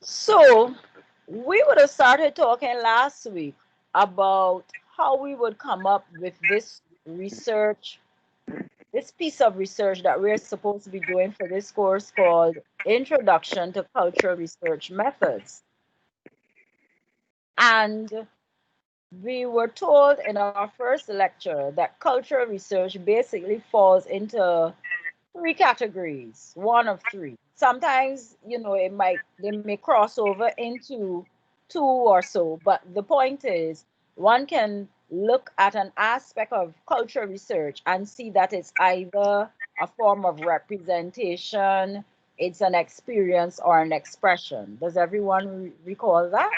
So we would have started talking last week about how we would come up with this research, this piece of research that we're supposed to be doing for this course called Introduction to Cultural Research Methods. And we were told in our first lecture that cultural research basically falls into three categories, one of three. Sometimes, they may cross over into two or so, but the point is one can look at an aspect of cultural research and see that it's either a form of representation, it's an experience, or an expression. Does everyone recall that?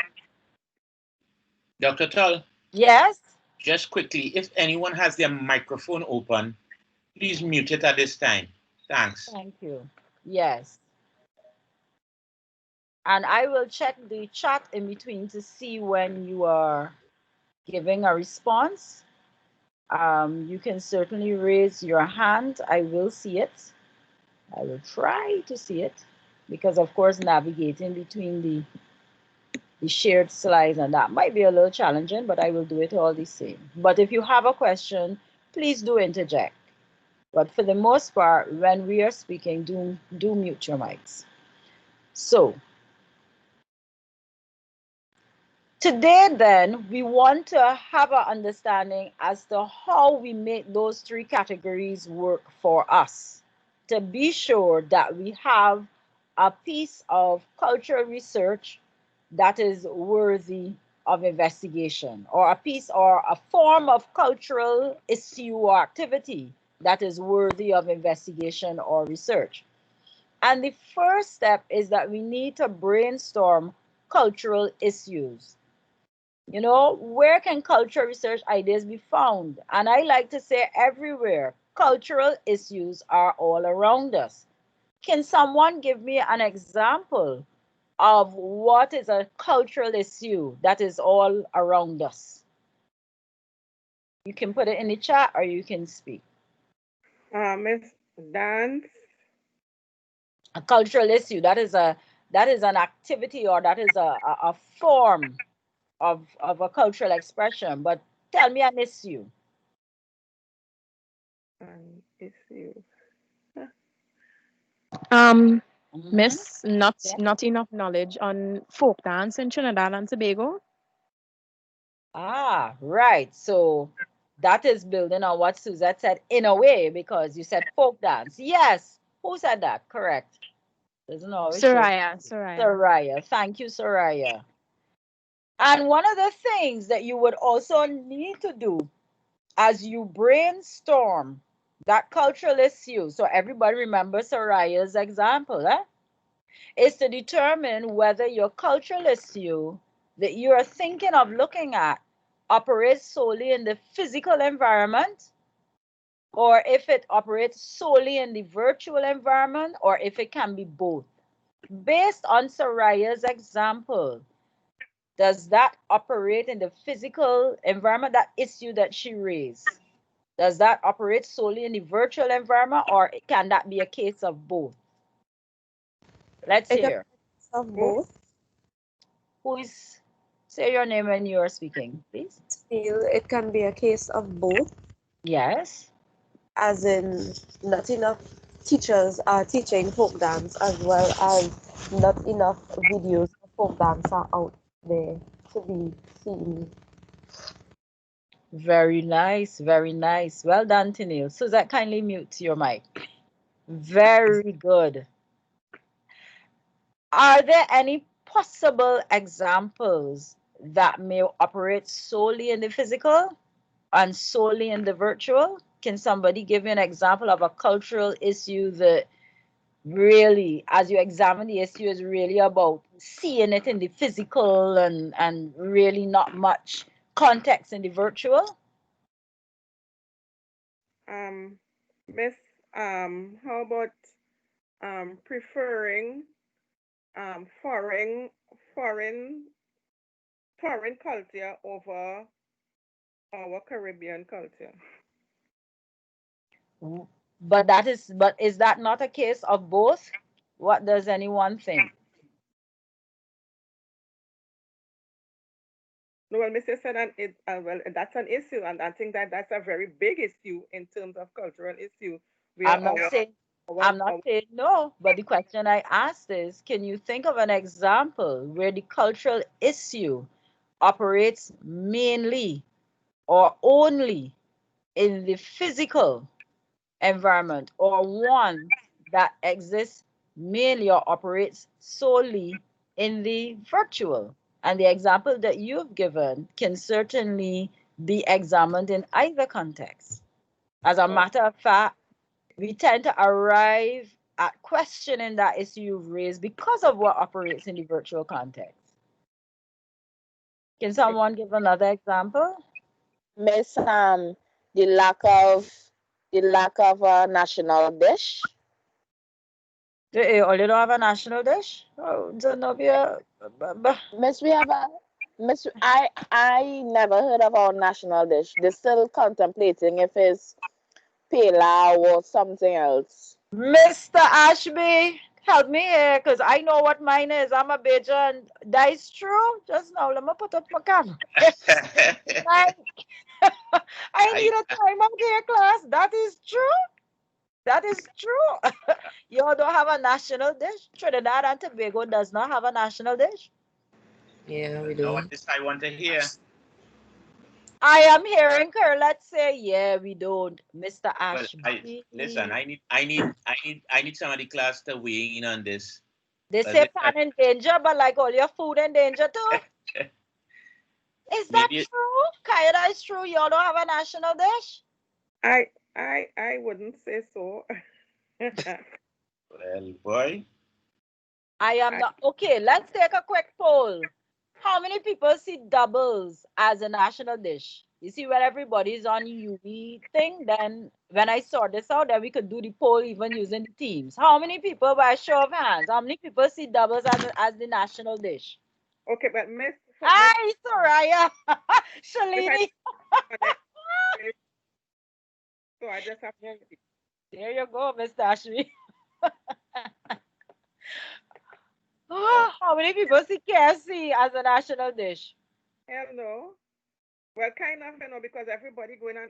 Dr. Tull, Yes? just quickly, if anyone has their microphone open, please mute it at this time. Thanks. Thank you. Yes. And I will check the chat in between to see when you are giving a response. You can certainly raise your hand. I will see it. I will try to see it because, of course, navigating between the shared slides and that might be a little challenging, but I will do it all the same. But if you have a question, please do interject. But for the most part, when we are speaking, do mute your mics. So today, then, we want to have an understanding as to how we make those three categories work for us to be sure that we have a piece of cultural research that is worthy of investigation, or a piece or a form of cultural issue or activity that is worthy of investigation or research. And the first step is that we need to brainstorm cultural issues. Where can cultural research ideas be found? And I like to say everywhere. Cultural issues are all around us. Can someone give me an example of what is a cultural issue that is all around us? You can put it in the chat or you can speak. Miss Dance. A cultural issue, that is an activity, or that is a form of a cultural expression. But tell me an issue. Issue. Mhm. Miss, not enough knowledge on folk dance in Trinidad and Tobago. Ah, right. So that is building on what Suzette said in a way, because you said folk dance. Yes. Who said that? Correct. Doesn't always show. Soraya. Soraya. Thank you, Soraya. And one of the things that you would also need to do as you brainstorm that cultural issue, so everybody remembers Soraya's example, is to determine whether your cultural issue that you are thinking of looking at operates solely in the physical environment, or if it operates solely in the virtual environment, or if it can be both. Based on Soraya's example, does that operate in the physical environment, that issue that she raised? Does that operate solely in the virtual environment, or can that be a case of both? Let's It hear. affects of both. Who is, say your name when you are speaking, please. Feel it can be a case of both, Yes. as in not enough teachers are teaching folk dance, as well as not enough videos of folk dance are out there to be seen. Very nice. Very nice. Well done, Tennille. Suzette, kindly mute your mic. Very good. Are there any possible examples that may operate solely in the physical and solely in the virtual? Can somebody give me an example of a cultural issue that really, as you examine the issue, is really about seeing it in the physical and really not much context in the virtual? Miss, how about preferring foreign foreign foreign culture over our Caribbean culture? But is that not a case of both? What does anyone think? No, well, Mr. said, well, that's an issue, and I think that that's a very big issue in terms of cultural issue, where I'm not saying our, I'm not our saying no, but the question I asked is, can you think of an example where the cultural issue operates mainly or only in the physical environment, or one that exists mainly or operates solely in the virtual? And the example that you've given can certainly be examined in either context. As a matter of fact, we tend to arrive at questioning that issue you've raised because of what operates in the virtual context. Can someone give another example? Miss, the lack of a national dish. Or they don't have a national dish? Oh, Zenobia. Miss, we have a Miss. I never heard of our national dish. They're still contemplating if it's pilau or something else. Mr. Ashby, help me here, because I know what mine is. I'm a Bajan. That is true. Just now, let me put up my camera. Like, I need a time out here, class. That is true. That is true. Y'all don't have a national dish. Trinidad and Tobago does not have a national dish. Yeah, we know do. what this I want to hear. I am hearing her. Let's say, yeah, we don't, Mr. Well, Ashby. listen. I need some of the class to weigh in on this. They Well, say pan in danger, but like all your food in danger too. Is that maybe true? Kaya, that is true. Y'all don't have a national dish? I wouldn't say so. well, boy. I am not. Okay, let's take a quick poll. How many people see doubles as a national dish? You see, when everybody's on UV thing, then when I sort this out, then we could do the poll even using the teams. How many people, by a show of hands, how many people see doubles as the national dish? Okay, but Miss, Hi, Soraya. if I Shalini. so I just have to. There you go, Mr. Ashmi. How many people see KFC as a national dish? Hell no. Well, kind of, because everybody going on.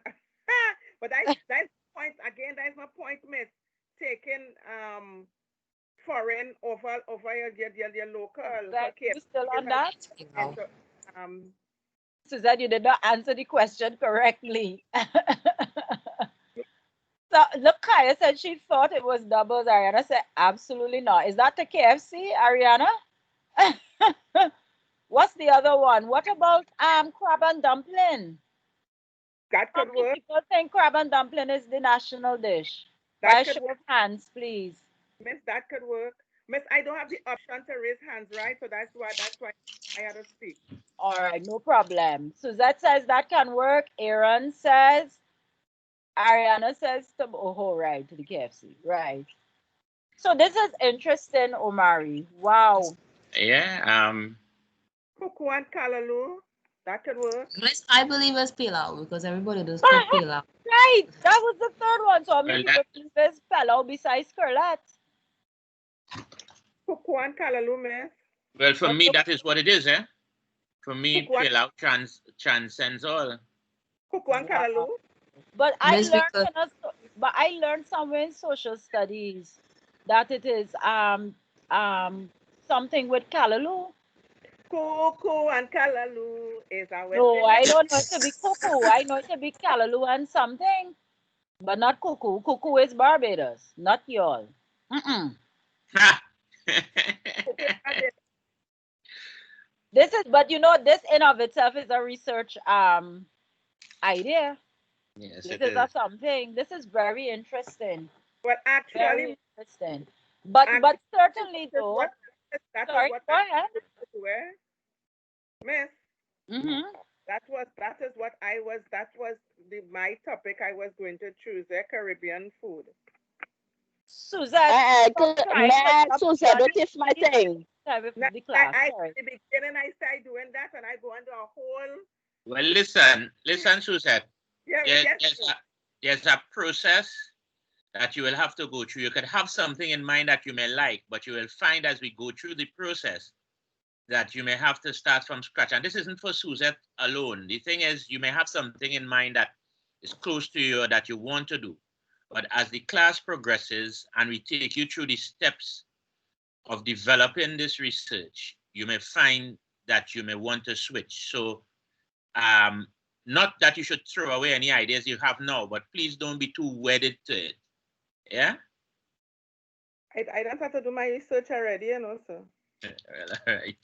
But that's point again. That's my point, Miss. Taking foreign over your local. That you still on Because that? No. Suzanne, you did not answer the question correctly. So look, Kaya said she thought it was doubles. Ariana said absolutely not. Is that the KFC, Ariana? What's the other one? What about crab and dumpling? that How could many work. people think crab and dumpling is the national dish? By That a could show work. of hands, please. Miss, that could work. Miss, I don't have the option to raise hands, right? So that's why I had to speak. All right, no problem. Suzette says that can work. Aaron says, Ariana says, oh, right, to the KFC. Right. So this is interesting, Omari. Wow. Yeah. Kuku and Kalaloo, that could work. Miss, I believe it's pilau because everybody does cook pilau. Right. That was the third one. So how many Well, people think there's fellow besides Scarlett? Kuku and Kalaloo, Miss. well, for But me, that is what it is, eh? For me, Kuku and, fill out transcends all. Kuku and wow. Kalaloo. But I Miss, because learned somewhere in social studies that it is something with Callaloo. Kuku and Kalaloo is a West No, Indian. I don't know it to be cuckoo. I know it to be Callaloo and something, but not cuckoo. Cuckoo is Barbados, not y'all. Mm-mm. Kuku and Kalaloo. This is, but you know, this in of itself is a research idea. yes, This it is a is. something. This is very interesting. But actually, Very interesting. But certainly that is though, what that was sorry, what go I ahead. were, Miss. Mm-hmm. That was my topic I was going to choose, Caribbean food. Suzette, stop trying May to I, jump Susan, beyond don't tiff my the thing. time of Now, the class. Sorry. in the beginning I started doing that and I go into a whole Well, listen, Suzette. yeah, Yes, yes, there's a process that you will have to go through. You could have something in mind that you may like, but you will find as we go through the process, that you may have to start from scratch. And this isn't for Suzette alone. The thing is, you may have something in mind that is close to you or that you want to do. But as the class progresses and we take you through the steps of developing this research, you may find that you may want to switch. So not that you should throw away any ideas you have now, but please don't be too wedded to it. Yeah? I don't have to do my research already, you know, so. Well, all right.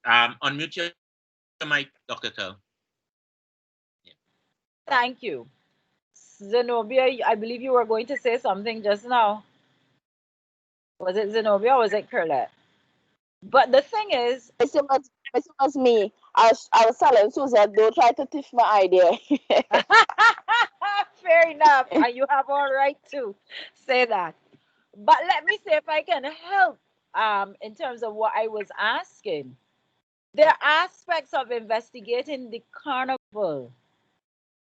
Unmute your mic, Dr. Tel. Yeah. Thank you. Zenobia, I believe you were going to say something just now. Was it Zenobia or was it Curlet? But the thing is, It was me. I was telling Susan, don't try to tiff my idea. fair enough, and you have all right to say that. But let me see if I can help in terms of what I was asking. There are aspects of investigating the carnival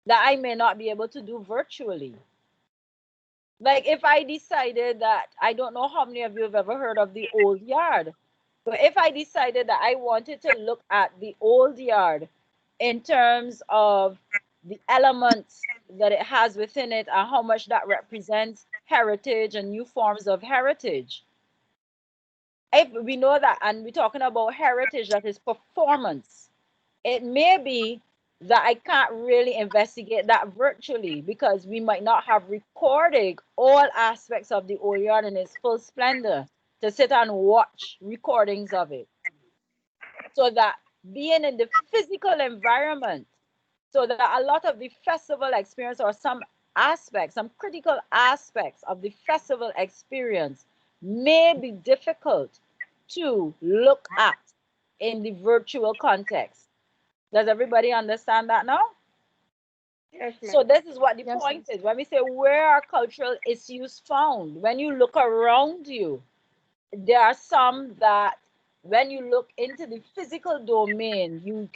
that I may not be able to do virtually. Like if I decided that, I don't know how many of you have ever heard of the old yard, but if I decided that I wanted to look at the old yard in terms of the elements that it has within it and how much that represents heritage and new forms of heritage, if we know that, and we're talking about heritage that is performance, it may be that I can't really investigate that virtually because we might not have recorded all aspects of the old yard in its full splendor to sit and watch recordings of it. So that being in the physical environment, so that a lot of the festival experience or some aspects, some critical aspects of the festival experience may be difficult to look at in the virtual context. Does everybody understand that now? Yes, ma'am. So this is what the Yes, point is. When we say where are cultural issues found, when you look around you, there are some that when you look into the physical domain, you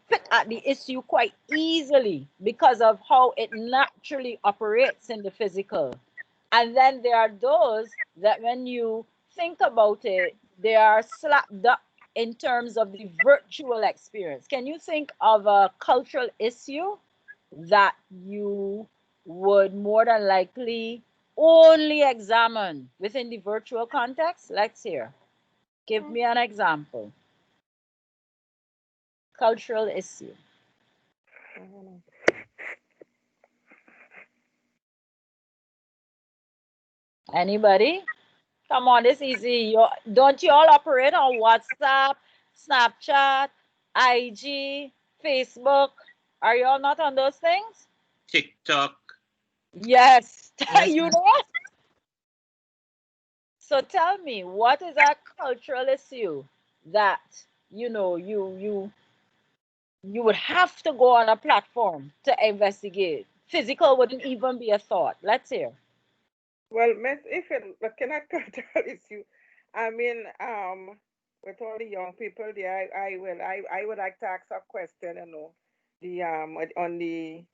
pick at the issue quite easily because of how it naturally operates in the physical. And then there are those that when you think about it, they are slapped up in terms of the virtual experience. Can you think of a cultural issue that you would more than likely only examine within the virtual context? Let's hear. Give me an example. Cultural issue. Anybody? Come on, it's easy. Don't you all operate on WhatsApp, Snapchat, IG, Facebook? Are you all not on those things? TikTok. Yes. Yes, You ma'am. know what? So tell me, what is a cultural issue that you would have to go on a platform to investigate? Physical wouldn't even be a thought. Let's hear. Well, miss, if it looking at cultural issue, I mean, with all the young people there, I would like to ask a question, you know, on the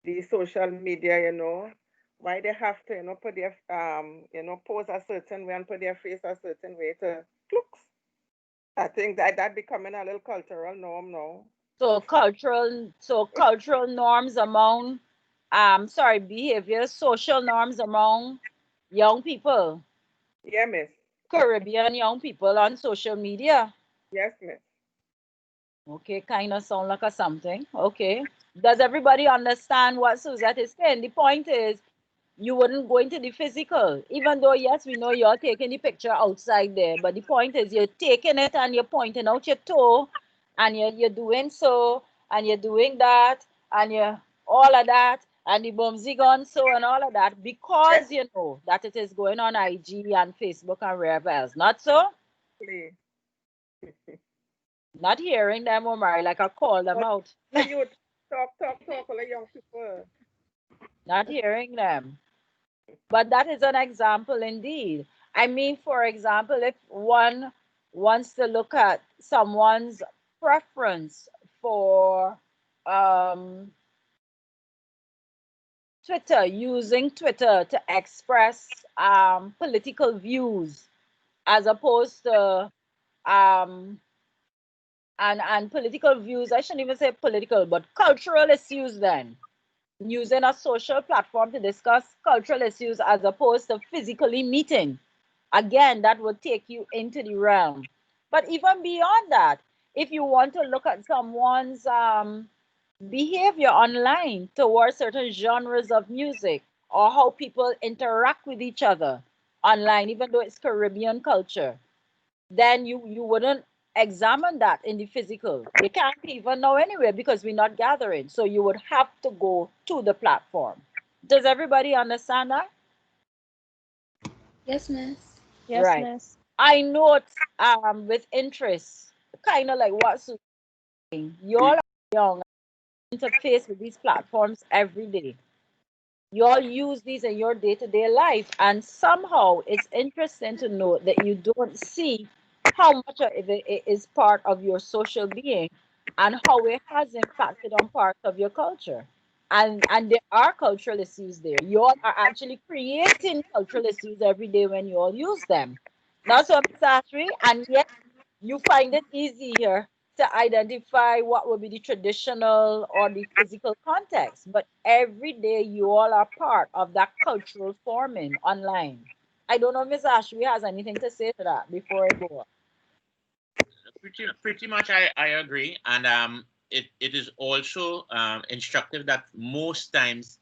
the social media, you know, why they have to, you know, put their pose a certain way and put their face a certain way to looks. I think that becoming a little cultural norm now. So cultural norms among sorry, behavior, social norms among young people, Yeah, miss. Caribbean young people on social media. Yes, miss. Okay, kind of sound like a something. Okay. Does everybody understand what Suzette is saying? The point is, you wouldn't go into the physical, even though, yes, we know you're taking the picture outside there. But the point is, you're taking it and you're pointing out your toe, and you're doing so, and you're doing that, and you're all of that, and the bumsy gun so, and all of that, Yes, because you know that it is going on IG and Facebook and wherever else. Not so? please. Not hearing them, Omari, like I call them But out. the youth talk, all the young people. Not hearing them. But that is an example indeed. I mean, for example, if one wants to look at someone's preference for um, Twitter, using Twitter to express political views as opposed to um, and political views. I shouldn't even say political, but cultural issues. Then using a social platform to discuss cultural issues as opposed to physically meeting. Again, that would take you into the realm. But even beyond that, if you want to look at someone's behavior online towards certain genres of music or how people interact with each other online, even though it's Caribbean culture, then you wouldn't examine that in the physical. They can't even know anyway because we're not gathering. So you would have to go to the platform. Does everybody understand that? Yes, miss. Yes, Right. miss. I note with interest, kind of like what Susan is saying. You all are young, interface with these platforms every day. You all use these in your day-to-day life, and somehow it's interesting to note that you don't see how much of it is part of your social being and how it has impacted on parts of your culture. And there are cultural issues there. You all are actually creating cultural issues every day when you all use them. Not so, Ms. Ashri, and yet you find it easier to identify what would be the traditional or the physical context. But every day you all are part of that cultural forming online. I don't know if Ms. Ashby has anything to say to that before I go on. Pretty much I agree. And it is also instructive that most times,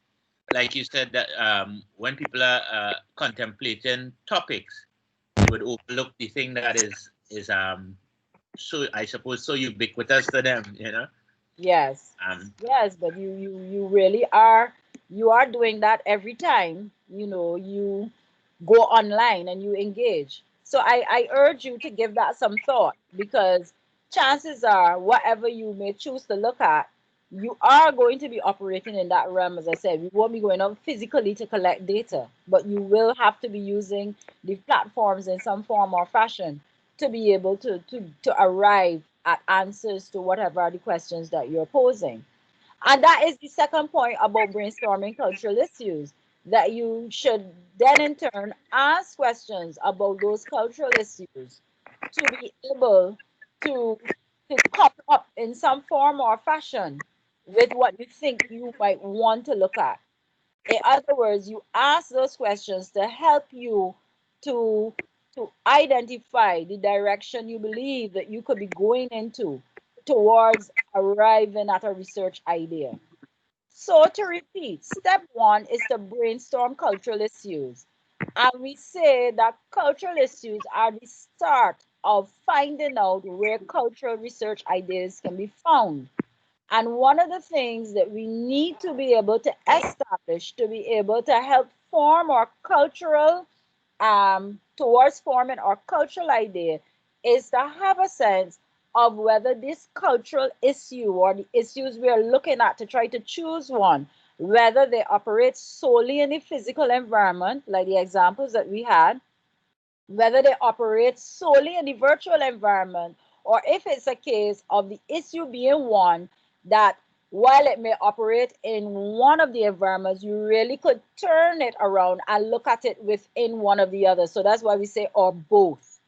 like you said, that when people are contemplating topics, you would overlook the thing that is so, I suppose, so ubiquitous to them, you know. Yes. Um, Yes, but you really are, you are doing that every time, you know, you go online and you engage. So I urge you to give that some thought, because chances are whatever you may choose to look at, you are going to be operating in that realm. As I said, we won't be going out physically to collect data, but you will have to be using the platforms in some form or fashion to be able to arrive at answers to whatever are the questions that you're posing. And that is the second point about brainstorming cultural issues, that you should then in turn ask questions about those cultural issues to be able to, to come up in some form or fashion with what you think you might want to look at. In other words, you ask those questions to help you to to identify the direction you believe that you could be going into towards arriving at a research idea. So to repeat, step one is to brainstorm cultural issues. And we say that cultural issues are the start of finding out where cultural research ideas can be found. And one of the things that we need to be able to establish to be able to help form our cultural, towards forming our cultural idea, is to have a sense of whether this cultural issue or the issues we are looking at to try to choose one, whether they operate solely in the physical environment, like the examples that we had, whether they operate solely in the virtual environment, or if it's a case of the issue being one that, while it may operate in one of the environments, you really could turn it around and look at it within one of the others. So that's why we say or both.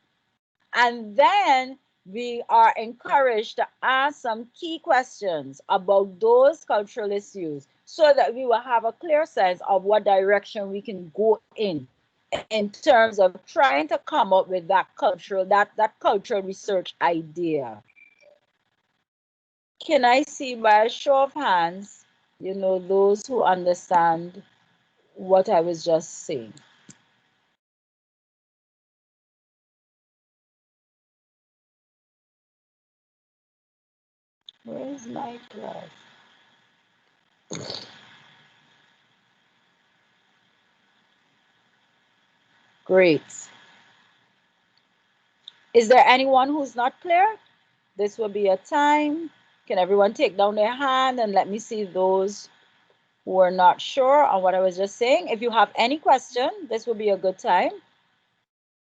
And then we are encouraged to ask some key questions about those cultural issues so that we will have a clear sense of what direction we can go in terms of trying to come up with that cultural research idea. Can I see by a show of hands, you know, those who understand what I was just saying? Where is my class? Great. Is there anyone who's not clear? This will be a time. Can everyone take down their hand and let me see those who are not sure on what I was just saying? If you have any question, this will be a good time.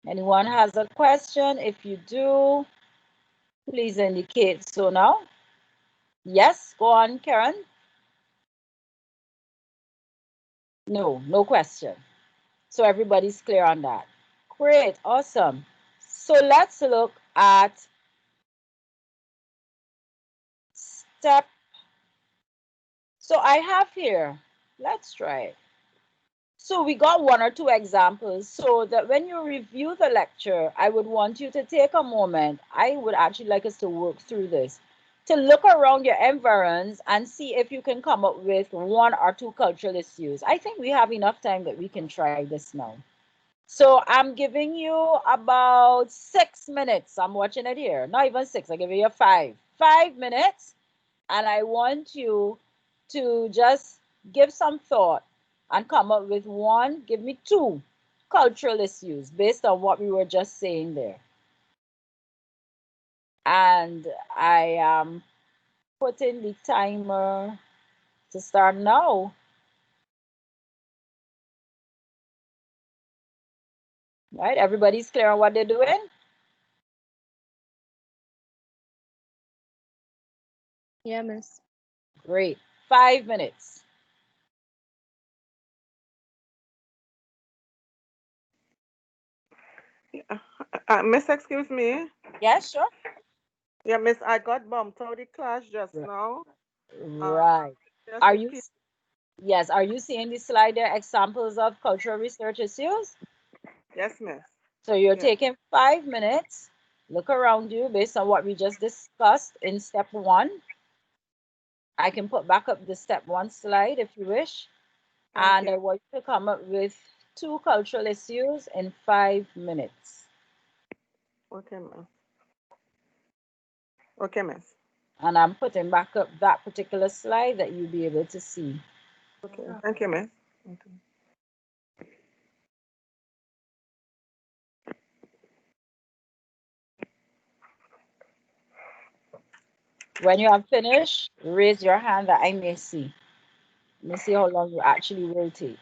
Anyone has a question? If you do, please indicate so now. Yes, go on, Karen. No, no question. So everybody's clear on that. Great, awesome. So let's look at step. So I have here, let's try it. So we got one or two examples so that when you review the lecture, I would want you to take a moment. I would actually like us to work through this, to look around your environs and see if you can come up with one or two cultural issues. I think we have enough time that we can try this now. So I'm giving you about 6 minutes. I'm watching it here. Not even six, I'm giving you five. 5 minutes. And I want you to just give some thought and come up with one, give me two cultural issues based on what we were just saying there. And I am putting the timer to start now. Right? Everybody's clear on what they're doing? Yeah, miss. Great. 5 minutes. Miss, excuse me. Yes, sure. Yeah, Miss, I got bumped out of the class just now. Right. Just Are you, repeat. yes, are you seeing the slide there, examples of cultural research issues? Yes, Miss. So you're Yes. taking 5 minutes, look around you based on what we just discussed in step one. I can put back up the step one slide if you wish. Thank And you. I want you to come up with two cultural issues in 5 minutes. Okay, Miss. Okay, Miss. And I'm putting back up that particular slide that you'll be able to see. Okay. Thank you, Miss. Okay. When you have finished, raise your hand that I may see. Let me see how long you actually will take.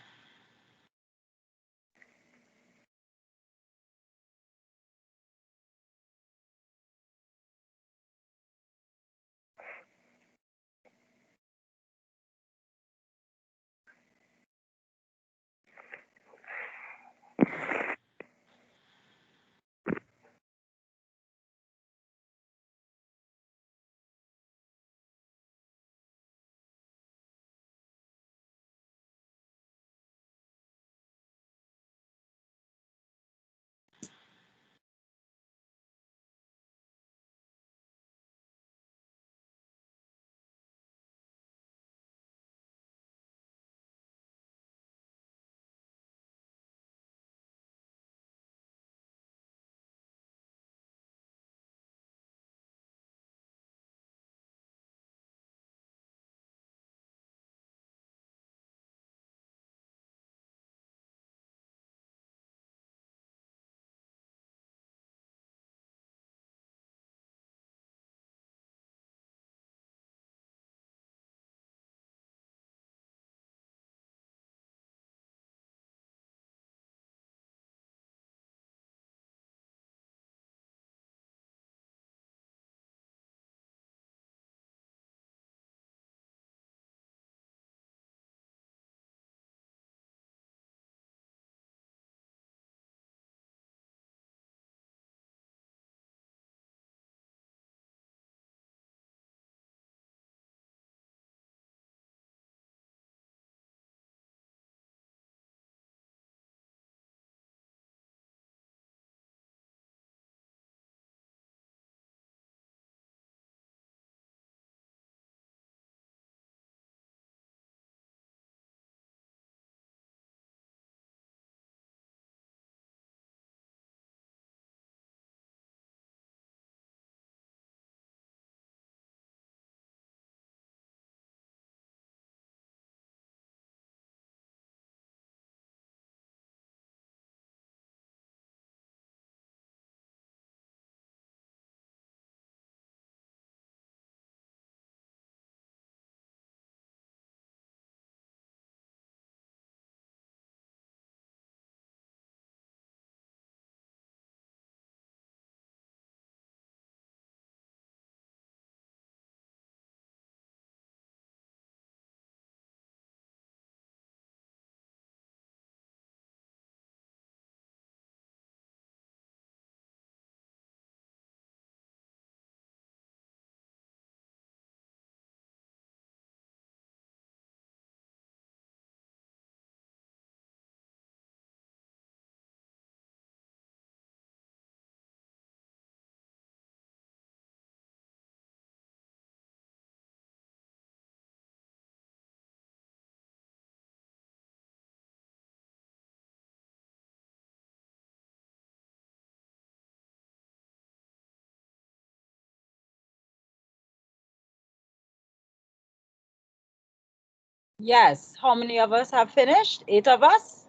Yes. How many of us have finished? 8 of us?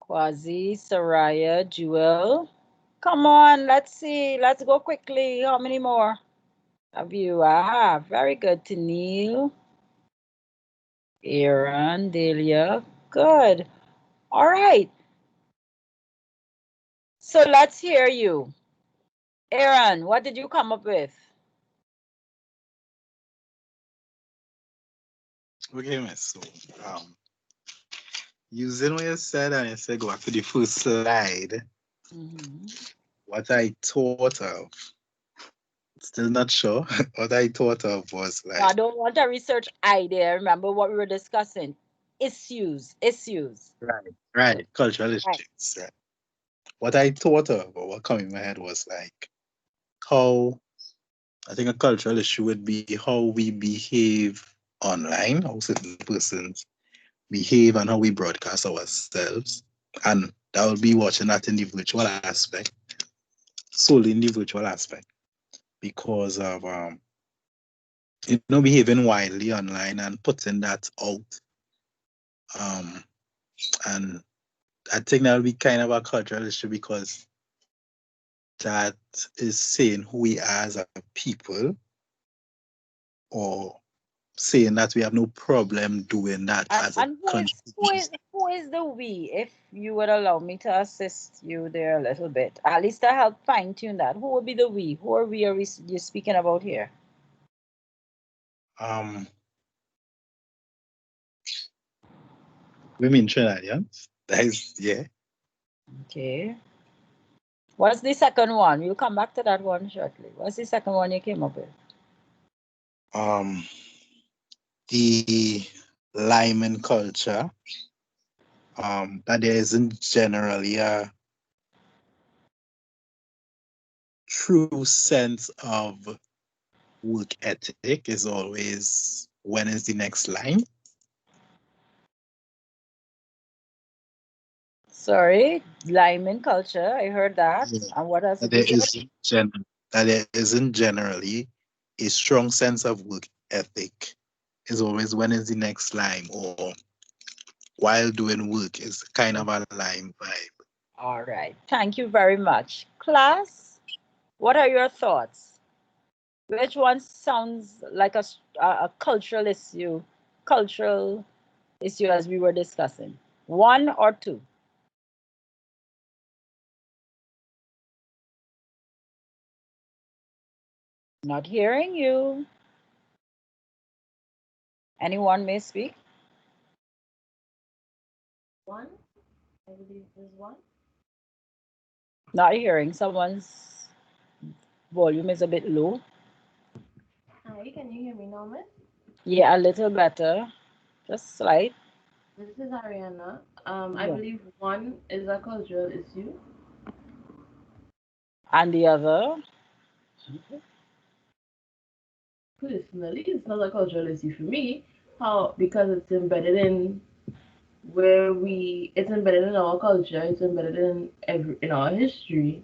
Quasi, Saraya, Jewel. Come on, let's see. Let's go quickly. How many more of you? Ah, very good. Tanil, Aaron, Delia. Good. All right. So let's hear you. Aaron, what did you come up with? Okay, miss. So, using what you said, and you said go back to the first slide, what I thought of, still not sure, what I thought of was No, I like, don't want a research idea. Remember what we were discussing. Issues. right, cultural Right. issues, right. What I thought of, or what came in my head was like, how, I think a cultural issue would be how we behave online, how certain persons behave and how we broadcast ourselves. And that will be watching that in the virtual aspect, solely in the virtual aspect, because of behaving widely online and putting that out. Um and I think that will be kind of a cultural issue because that is saying who we are as a people, or saying that we have no problem doing that as a And country. who is the we? If you would allow me to assist you there a little bit, at least to help fine tune that. Who would be the we? Who are we? Are we you speaking about here? Um, Women Trinidadians. That is, yeah. Okay. What's the second one? We'll come back to that one shortly. What's the second one you came up with? Um, the Lyman culture. That there isn't generally a true sense of work ethic. Is always when is the next line. Sorry, Lyman culture. I heard that. Yeah. And what else That did you there say? isn't that there isn't generally a strong sense of work ethic. Is always when is the next line, or while doing work is kind of a line vibe. All right. Thank you very much. Class, what are your thoughts? Which one sounds like a cultural issue? Cultural issue as we were discussing. One or two? Not hearing you. Anyone may speak. One, I believe there's one. Not hearing. Someone's volume is a bit low. Hi, can you hear me now, miss? Yeah, a little better. Just slight. This is Ariana. I Yeah. believe one is a cultural issue. And the other? Personally, it's not a cultural issue for me. How? Because it's embedded in where it's embedded in our culture. It's embedded in our history.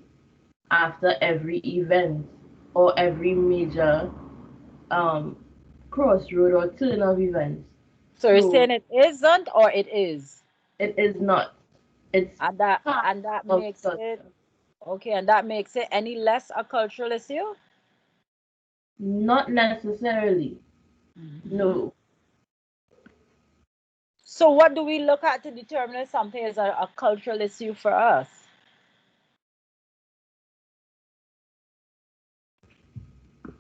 After every event or every major um crossroad or turn of events. So you're saying So it isn't or it is? it is not. It's And that part and that of makes it culture. okay, and that makes it any less a cultural issue? Not necessarily. No. So what do we look at to determine if something is a cultural issue for us?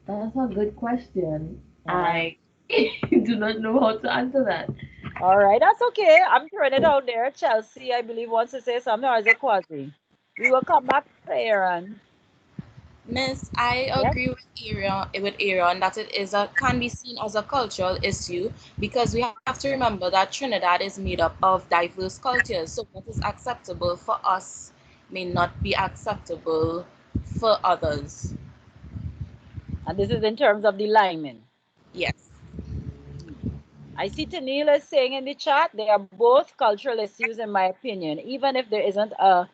That's a good question. Uh, I do not know how to answer that. all right, that's okay. I'm throwing it out there. Chelsea, I believe, wants to say something, or is it Quasi? We will come back to Aaron. Miss, I Yes? agree with Aaron that it is a can be seen as a cultural issue because we have to remember that Trinidad is made up of diverse cultures. So what is acceptable for us may not be acceptable for others. And this is in terms of the linemen. Yes. I see Tanila is saying in the chat they are both cultural issues, in my opinion, even if there isn't a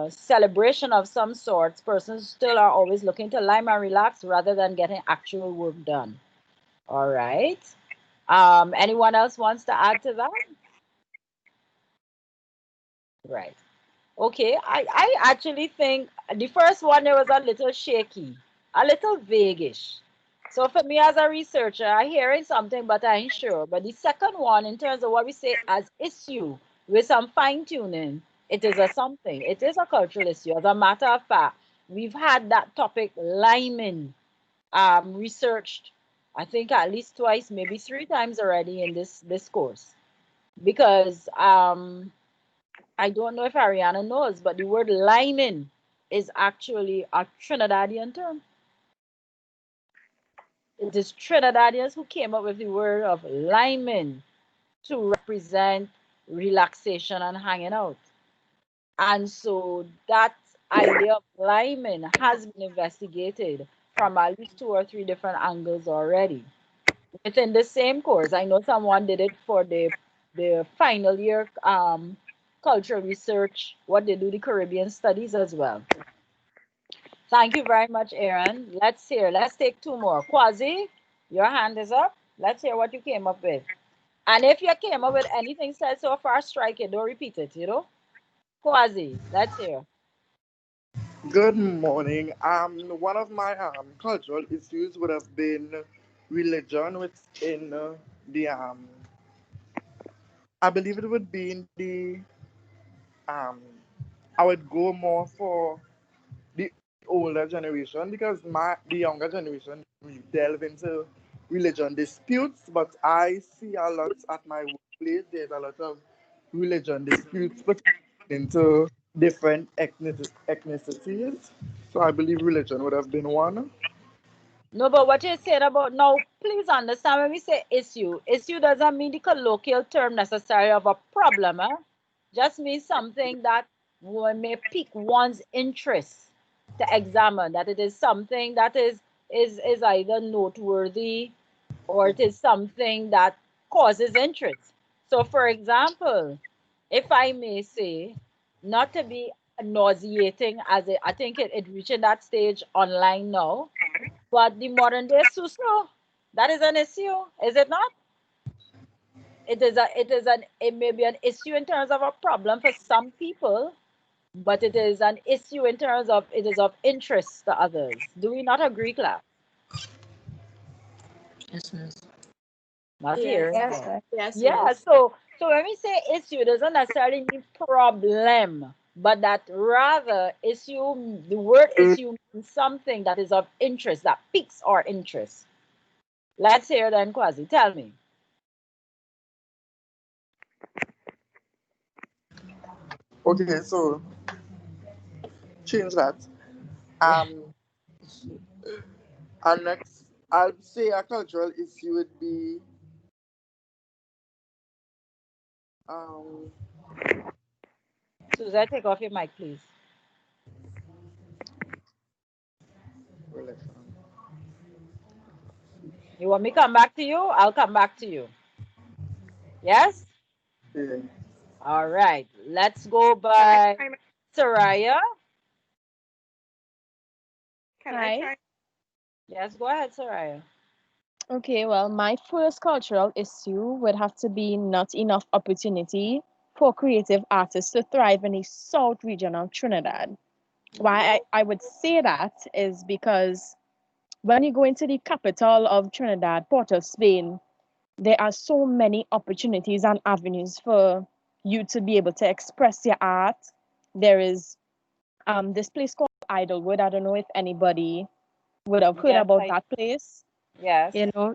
celebration of some sorts, persons still are always looking to lime and relax rather than getting actual work done. All right. Anyone else wants to add to that? Right. Okay. I actually think the first one there was a little shaky, a little vaguish. So for me as a researcher, I hearing something, but I ain't sure. But the second one, in terms of what we say as issue, with some fine tuning, it is a something. It is a cultural issue. As a matter of fact, we've had that topic liming researched, I think at least twice, maybe three times already in this course. Because I don't know if Ariana knows, but the word liming is actually a Trinidadian term. It is Trinidadians who came up with the word of liming to represent relaxation and hanging out. And so that idea of liming has been investigated from at least two or three different angles already. Within the same course, I know someone did it for the final year cultural research, what they do the Caribbean studies as well. Thank you very much, Aaron. Let's hear. Let's take two more. Quasi, your hand is up. Let's hear what you came up with. And if you came up with anything said so far, strike it. Don't repeat it, you know? Quasi, let's hear. Good morning. One of my cultural issues would have been religion within the. I believe it would be in the um. I would go more for the older generation because the younger generation we delve into religion disputes, but I see a lot at my workplace. There's a lot of religion disputes pertaining to different ethnicities. So I believe religion would have been one. No, but what you're saying about now, please understand when we say issue doesn't mean the colloquial term necessarily of a problem, eh? Just means something that one may pique one's interest to examine, that it is something that is either noteworthy or it is something that causes interest. So, for example, if I may say, not to be nauseating as I think it reaching that stage online now, but the modern day suso, that is an issue, is it not? It may be an issue in terms of a problem for some people, but it is an issue in terms of it is of interest to others. Do we not agree, class? Yes, miss. Not Yes, here. Yes, Yeah. right. yes, Yeah, miss. so when we say issue, it doesn't necessarily mean problem, but that rather issue, the word issue means something that is of interest, that piques our interest. Let's hear then, Quasi. Tell me. Okay, so change that. Yeah. Um, and next, I'll say a cultural issue would be um. Suzette, take off your mic, please. Relation. You want me to come back to you? I'll come back to you. Yes? Yeah. All right. Let's go Can I by chime? Soraya. Can I Hi. chime? Yes, go ahead, Soraya. Okay, well, my first cultural issue would have to be not enough opportunity for creative artists to thrive in the South region of Trinidad. Why I would say that is because when you go into the capital of Trinidad, Port of Spain, there are so many opportunities and avenues for you to be able to express your art. There is this place called Idlewood. I don't know if anybody would have heard Yes, about I that place. yes. You know,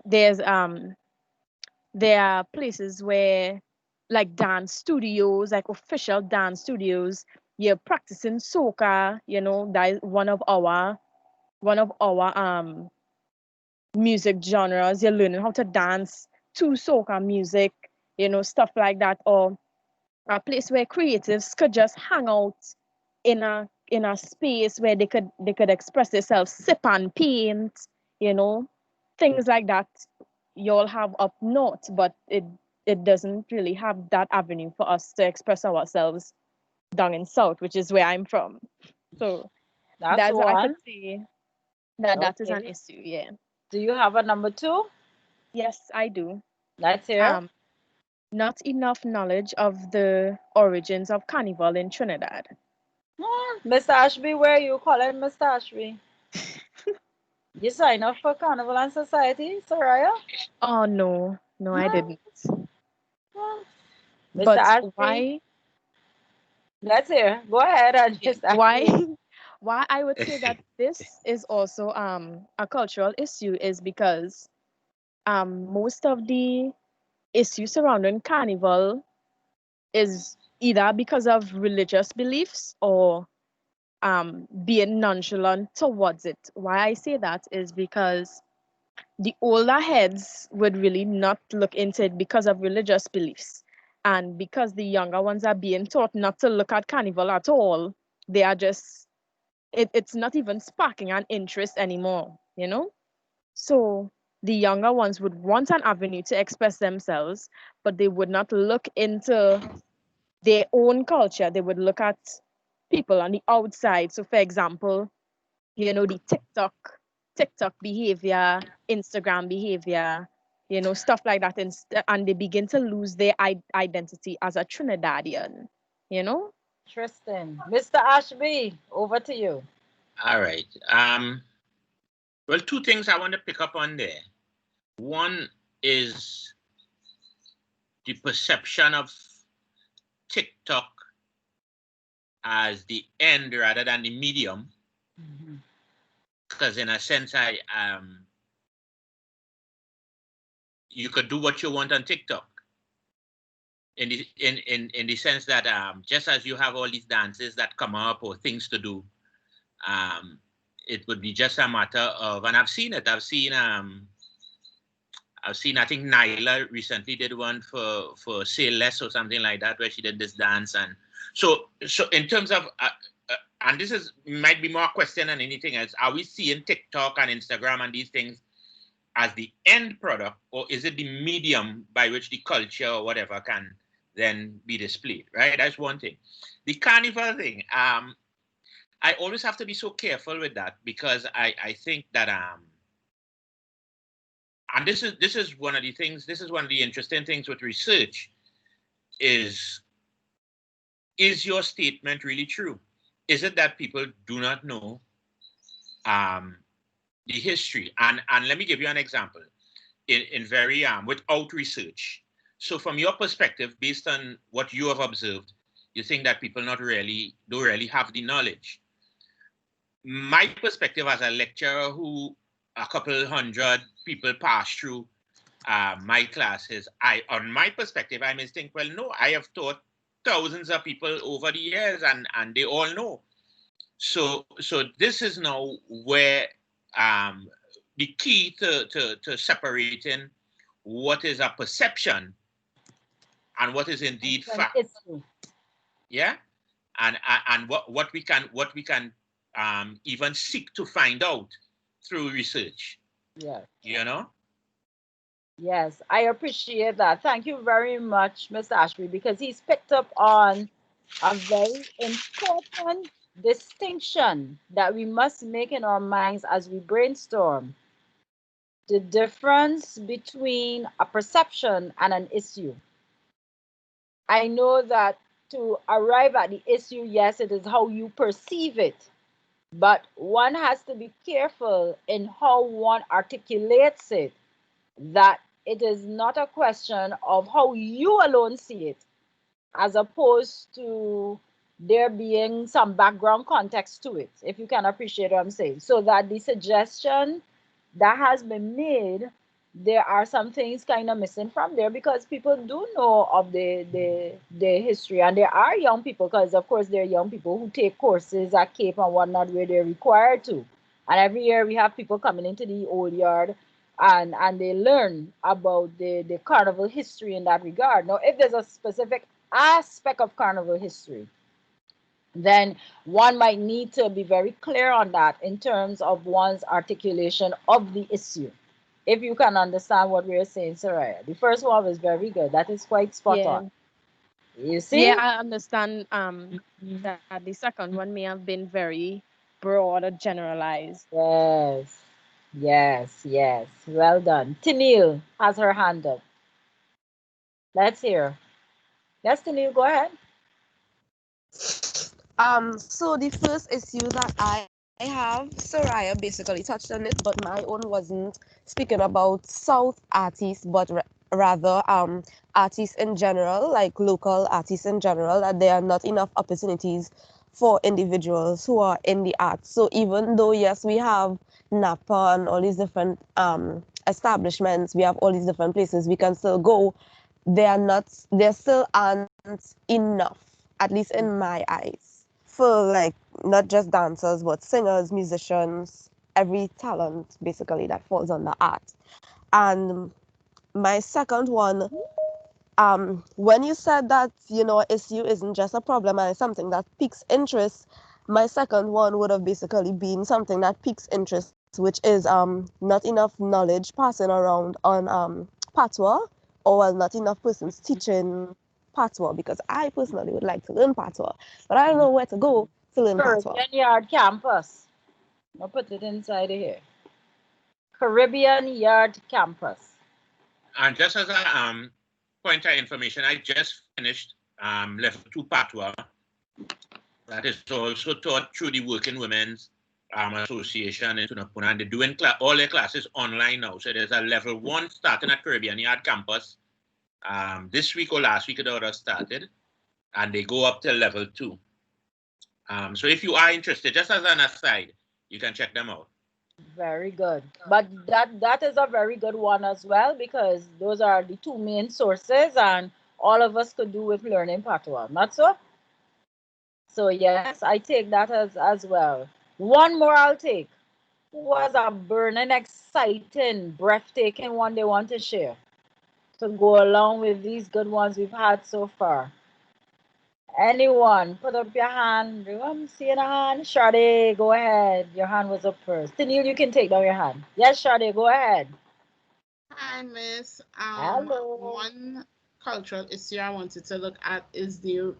there are places where like dance studios, like official dance studios, you're practicing soca, you know, that is one of our music genres. You're learning how to dance to soca music, you know, stuff like that. Or a place where creatives could just hang out in a space where they could express themselves, sip and paint, you know, things like that. Y'all have up north, but it doesn't really have that avenue for us to express ourselves. down in South, which is where I'm from. So That's that's what I could one. say that that is an Okay. issue. Yeah. Do you have a number two? Yes, I do. Let's hear. Um, not enough knowledge of the origins of carnival in Trinidad. Mr. Ashby, where are you calling Mr. Ashby? You sign up for Carnival and Society, Soraya? Oh no, no, I Hmm, didn't. hmm. Mr. But Ashby, why? let's hear. Go ahead and Yeah, Mr. why? Ashby. Why I would say that this is also a cultural issue is because most of the issues surrounding carnival is either because of religious beliefs or being nonchalant towards it. Why I say that is because the older heads would really not look into it because of religious beliefs. And because the younger ones are being taught not to look at carnival at all, they are just, it's not even sparking an interest anymore, you know? So the younger ones would want an avenue to express themselves, but they would not look into their own culture. They would look at people on the outside. So, for example, the TikTok behavior, Instagram behavior, stuff like that, and they begin to lose their identity as a Trinidadian, you know? Interesting. Mr. Ashby, over to you. All right. Well, two things I want to pick up on there. One is the perception of TikTok as the end rather than the medium. Because in a sense, you could do what you want on TikTok. In the sense that just as you have all these dances that come up or things to do, it would be just a matter of, and I've seen it. I think Nyla recently did one for Say Less or something like that, where she did this dance, and so in terms of and this is might be more a question than anything else. Are we seeing TikTok and Instagram and these things as the end product, or is it the medium by which the culture or whatever can then be displayed? Right, that's one thing. The carnival thing, I always have to be so careful with that because I think that and this is one of the things, this is one of the interesting things with research is your statement really true? Is it that people do not know um, the history? And let me give you an example in very without research. So from your perspective, based on what you have observed, you think that people don't really have the knowledge. My perspective as a lecturer who a couple hundred people pass through my classes, on my perspective, I may think, well, no, I have taught thousands of people over the years, and they all know. So this is now where the key to separating what is a perception and what is indeed It's an fact. issue. Yeah, and what we can even seek to find out through research. Yes. You know. Yes, I appreciate that. Thank you very much, Mr. Ashby, because he's picked up on a very important distinction that we must make in our minds as we brainstorm the difference between a perception and an issue. I know that to arrive at the issue, yes, it is how you perceive it, but one has to be careful in how one articulates it, that it is not a question of how you alone see it, as opposed to there being some background context to it, if you can appreciate what I'm saying. So that the suggestion that has been made, there are some things kind of missing from there because people do know of the history, and there are young people, because of course there are young people who take courses at Cape and whatnot where they're required to. And every year we have people coming into the old yard and they learn about the carnival history in that regard. Now, if there's a specific aspect of carnival history, then one might need to be very clear on that in terms of one's articulation of the issue. If you can understand what we're saying, Soraya. The first one was very good. That is quite spot Yeah. on. You Yeah, see? I understand that the second one may have been very broad or generalized. Yes. Yes, yes. Well done. Tennille has her hand up. Let's hear. Yes, Tennille, go ahead. So the first issue that I have, Soraya basically touched on it, but my own wasn't speaking about South artists, but rather artists in general, like local artists in general, that there are not enough opportunities for individuals who are in the arts. So even though yes, we have NAPA and all these different establishments, we have all these different places we can still go. There still aren't enough, at least in my eyes, for like not just dancers but singers, musicians, every talent basically that falls under art. And my second one, when you said that issue isn't just a problem and it's something that piques interest, my second one would have basically been something that piques interest, which is not enough knowledge passing around on patois, or well, not enough persons teaching patois, because I personally would like to learn patois, but I don't know where to go to learn patois. Caribbean Yard Campus. I'll put it inside of here. Caribbean Yard Campus. And just as a pointer information, I just finished level 2 Patois. That is also taught through the Working Women's Association in Tunapuna, and they're doing all their classes online now. So there's a level 1 starting at Caribbean Yard Campus. This week or last week it already started, and they go up to level 2. So if you are interested, just as an aside, you can check them out. Very good. But that is a very good one as well, because those are the two main sources and all of us could do with learning patois. Not so? So yes, I take that as well. One more I'll take. Who was a burning, exciting, breathtaking one they want to share to go along with these good ones we've had so far? Anyone, put up your hand. I'm seeing a hand. Sade, go ahead. Your hand was up first. Tennille, you can take down your hand. Yes, Sade, go ahead. Hi, Miss. Hello. One cultural issue I wanted to look at is the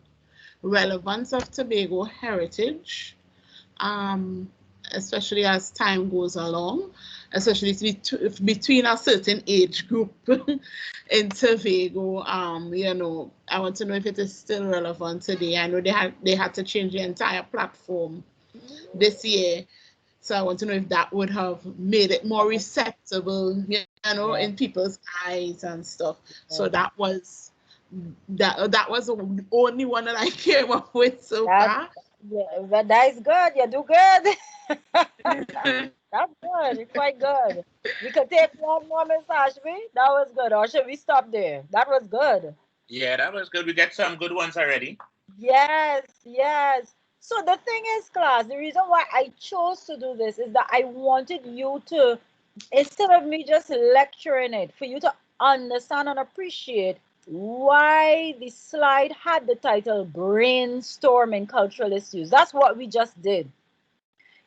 relevance of Tobago heritage, um, especially as time goes along, especially between a certain age group in Tobago. I want to know if it is still relevant today. I know they had to change the entire platform this year. So I want to know if that would have made it more receptible, in Yes, people's eyes and stuff. So yes. that was the only one that I came up with so That, far. yeah, but that is good. You do good. That's good. Quite good. We could take one more, Miss Ashby. That was good. Or should we stop there? That was good. Yeah, that was good. We get some good ones already. Yes, yes. So the thing is, class, the reason why I chose to do this is that I wanted you to, instead of me just lecturing it, for you to understand and appreciate why the slide had the title Brainstorming Cultural Issues. That's what we just did.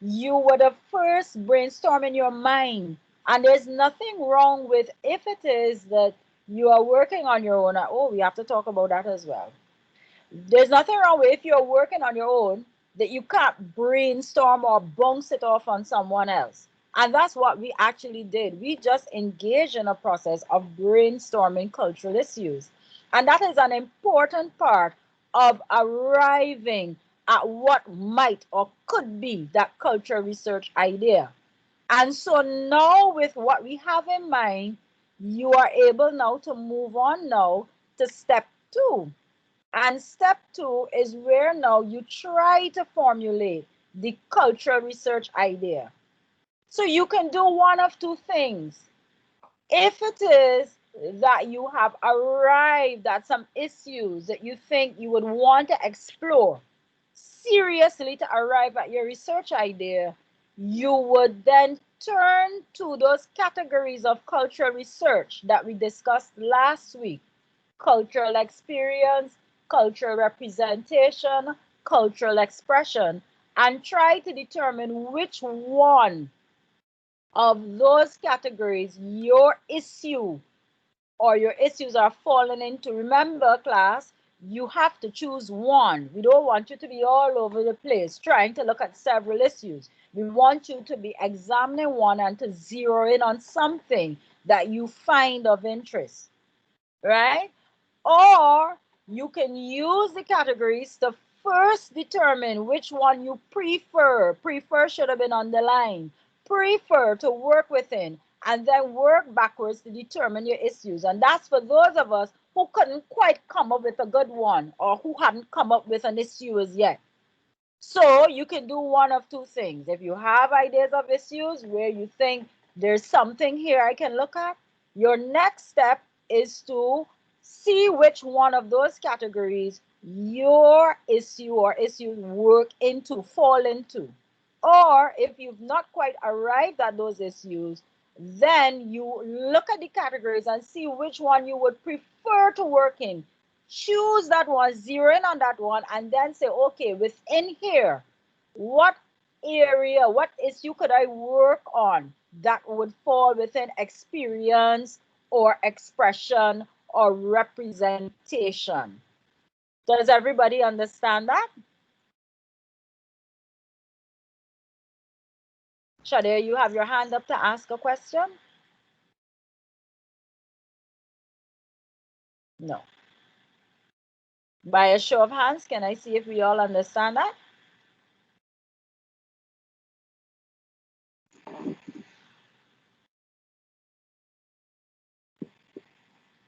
You would have first brainstorm in your mind. And there's nothing wrong with if it is that you are working on your own. Oh, we have to talk about that as well. There's nothing wrong with if you're working on your own that you can't brainstorm or bounce it off on someone else. And that's what we actually did. We just engaged in a process of brainstorming cultural issues. And that is an important part of arriving at what might or could be that cultural research idea. And so now, with what we have in mind, you are able now to move on now to step two. And step two is where now you try to formulate the cultural research idea. So you can do one of two things. If it is that you have arrived at some issues that you think you would want to explore seriously to arrive at your research idea, you would then turn to those categories of cultural research that we discussed last week: cultural experience, cultural representation, cultural expression, and try to determine which one of those categories your issue or your issues are falling into. Remember, class, You have to choose one. We don't want you to be all over the place trying to look at several issues. We want you to be examining one and to zero in on something that you find of interest, right? Or you can use the categories to first determine which one you prefer. Prefer should have been underlined. Prefer to work within, and then work backwards to determine your issues. And that's for those of us who couldn't quite come up with a good one or who hadn't come up with an issue as yet. So you can do one of two things. If you have ideas of issues where you think there's something here I can look at, your next step is to see which one of those categories your issue or issues work into, fall into. Or if you've not quite arrived at those issues, then you look at the categories and see which one you would prefer to work in. Choose that one, zero in on that one, and then say, okay, within here, what area, what issue could I work on that would fall within experience or expression or representation? Does everybody understand that? Shade, you have your hand up to ask a question? No. By a show of hands, can I see if we all understand that?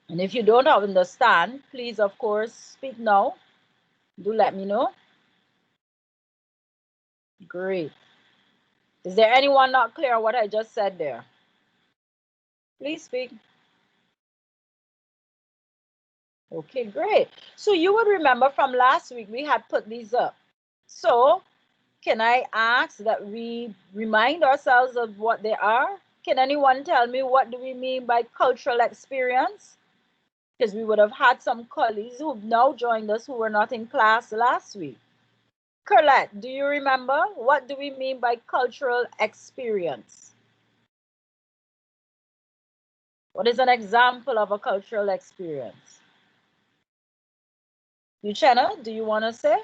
And if you don't understand, please, of course, speak now. Do let me know. Great. Is there anyone not clear on what I just said there? Please speak. Okay, great. So you would remember from last week, we had put these up. So can I ask that we remind ourselves of what they are? Can anyone tell me what do we mean by cultural experience? Because we would have had some colleagues who've now joined us who were not in class last week. Colette, do you remember? What do we mean by cultural experience? What is an example of a cultural experience? Uchenna, do you want to say?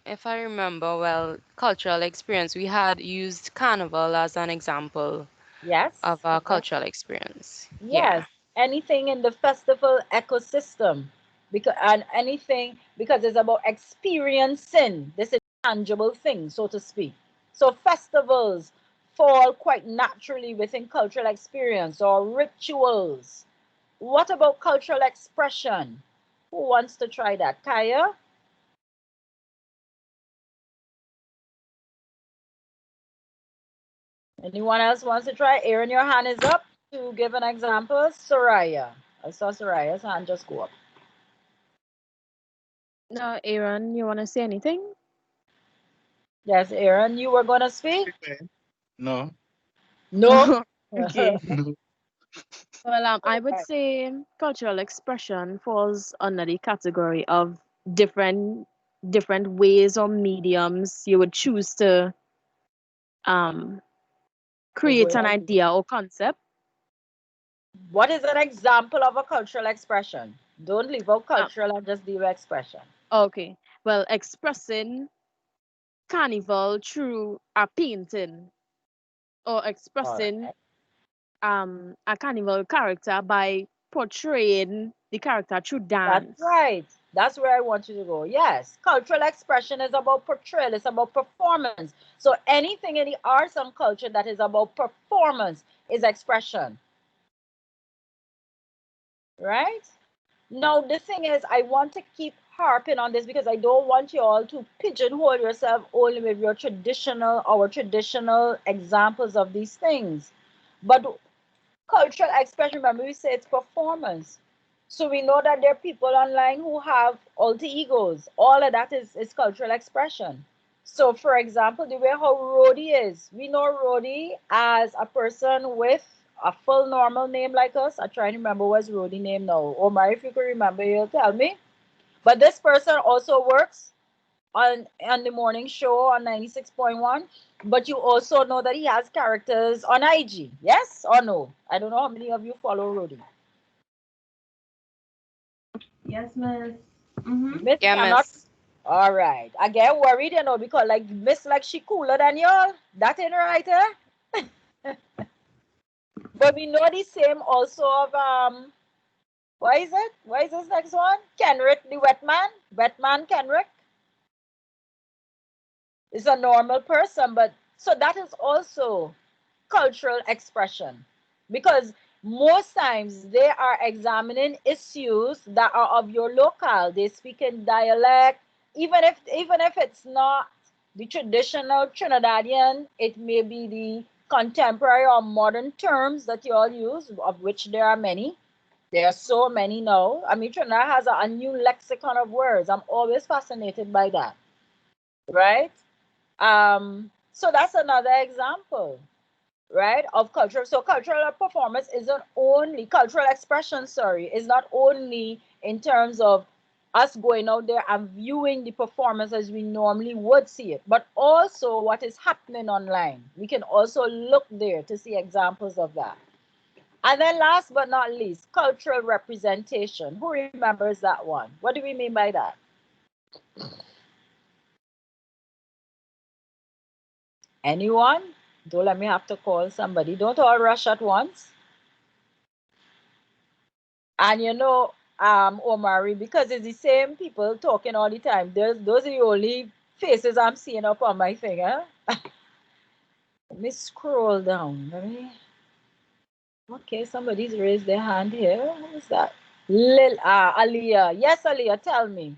If I remember well, cultural experience, we had used carnival as an example of Yes. a cultural experience. Yeah. Yes, anything in the festival ecosystem, because and anything because it's about experiencing this intangible thing, so to speak. So festivals fall quite naturally within cultural experience or rituals. What about cultural expression? Who wants to try that? Kaya? Anyone else wants to try? Aaron, your hand is up to give an example. Soraya. I saw Soraya's hand just go up. No, Aaron, you want to say anything? Yes, Aaron, you were going to speak? No. No. Okay. No. Well, I would Right. say cultural expression falls under the category of different ways or mediums you would choose to um So go create an ahead. idea or concept. What is an example of a cultural expression? Don't leave out Um, cultural and just leave expression. okay. Well, expressing carnival through a painting or All expressing right. a carnival character by portraying the character through That's dance. right. That's where I want you to go. Yes. Cultural expression is about portrayal, it's about performance. So anything in the arts and culture that is about performance is expression, right? Now, the thing is, I want to keep harping on this because I don't want you all to pigeonhole yourself only with your traditional examples of these things. But cultural expression, remember we say it's performance. So we know that there are people online who have alter egos. All of that is cultural expression. So for example, the way how Rhodey is, we know Rhodey as a person with a full normal name like us. I try to remember what's Rhodey name now. Omar, if you could remember, you'll tell me. But this person also works on the morning show on 96.1. But you also know that he has characters on IG. Yes or no? I don't know how many of you follow Rudy. Yes, miss. Mm-hmm. Miss Yeah, cannot. miss. All right. I get worried, because like Miss like she cooler than y'all. That ain't right, eh? But we know the same also of what is it? What is this next one? Kenrick the wet man. Wet man Kenrick is a normal person, but so that is also cultural expression, because most times they are examining issues that are of your local. They speak in dialect, even if it's not the traditional Trinidadian, it may be the contemporary or modern terms that you all use, of which there are many. There are so many now. I mean, Trinidad has a new lexicon of words. I'm always fascinated by that, right? So that's another example, right, of culture. So cultural performance isn't only cultural expression, sorry, is not only in terms of us going out there and viewing the performance as we normally would see it, but also what is happening online. We can also look there to see examples of that. And then last but not least, cultural representation. Who remembers that one? What do we mean by that? Anyone? Don't let me have to call somebody. Don't all rush at once. And Omari, because it's the same people talking all the time. Those are the only faces I'm seeing up on my finger. Let me scroll down. Okay, somebody's raised their hand here. Who's that? Aliyah. Yes, Aliyah, tell me.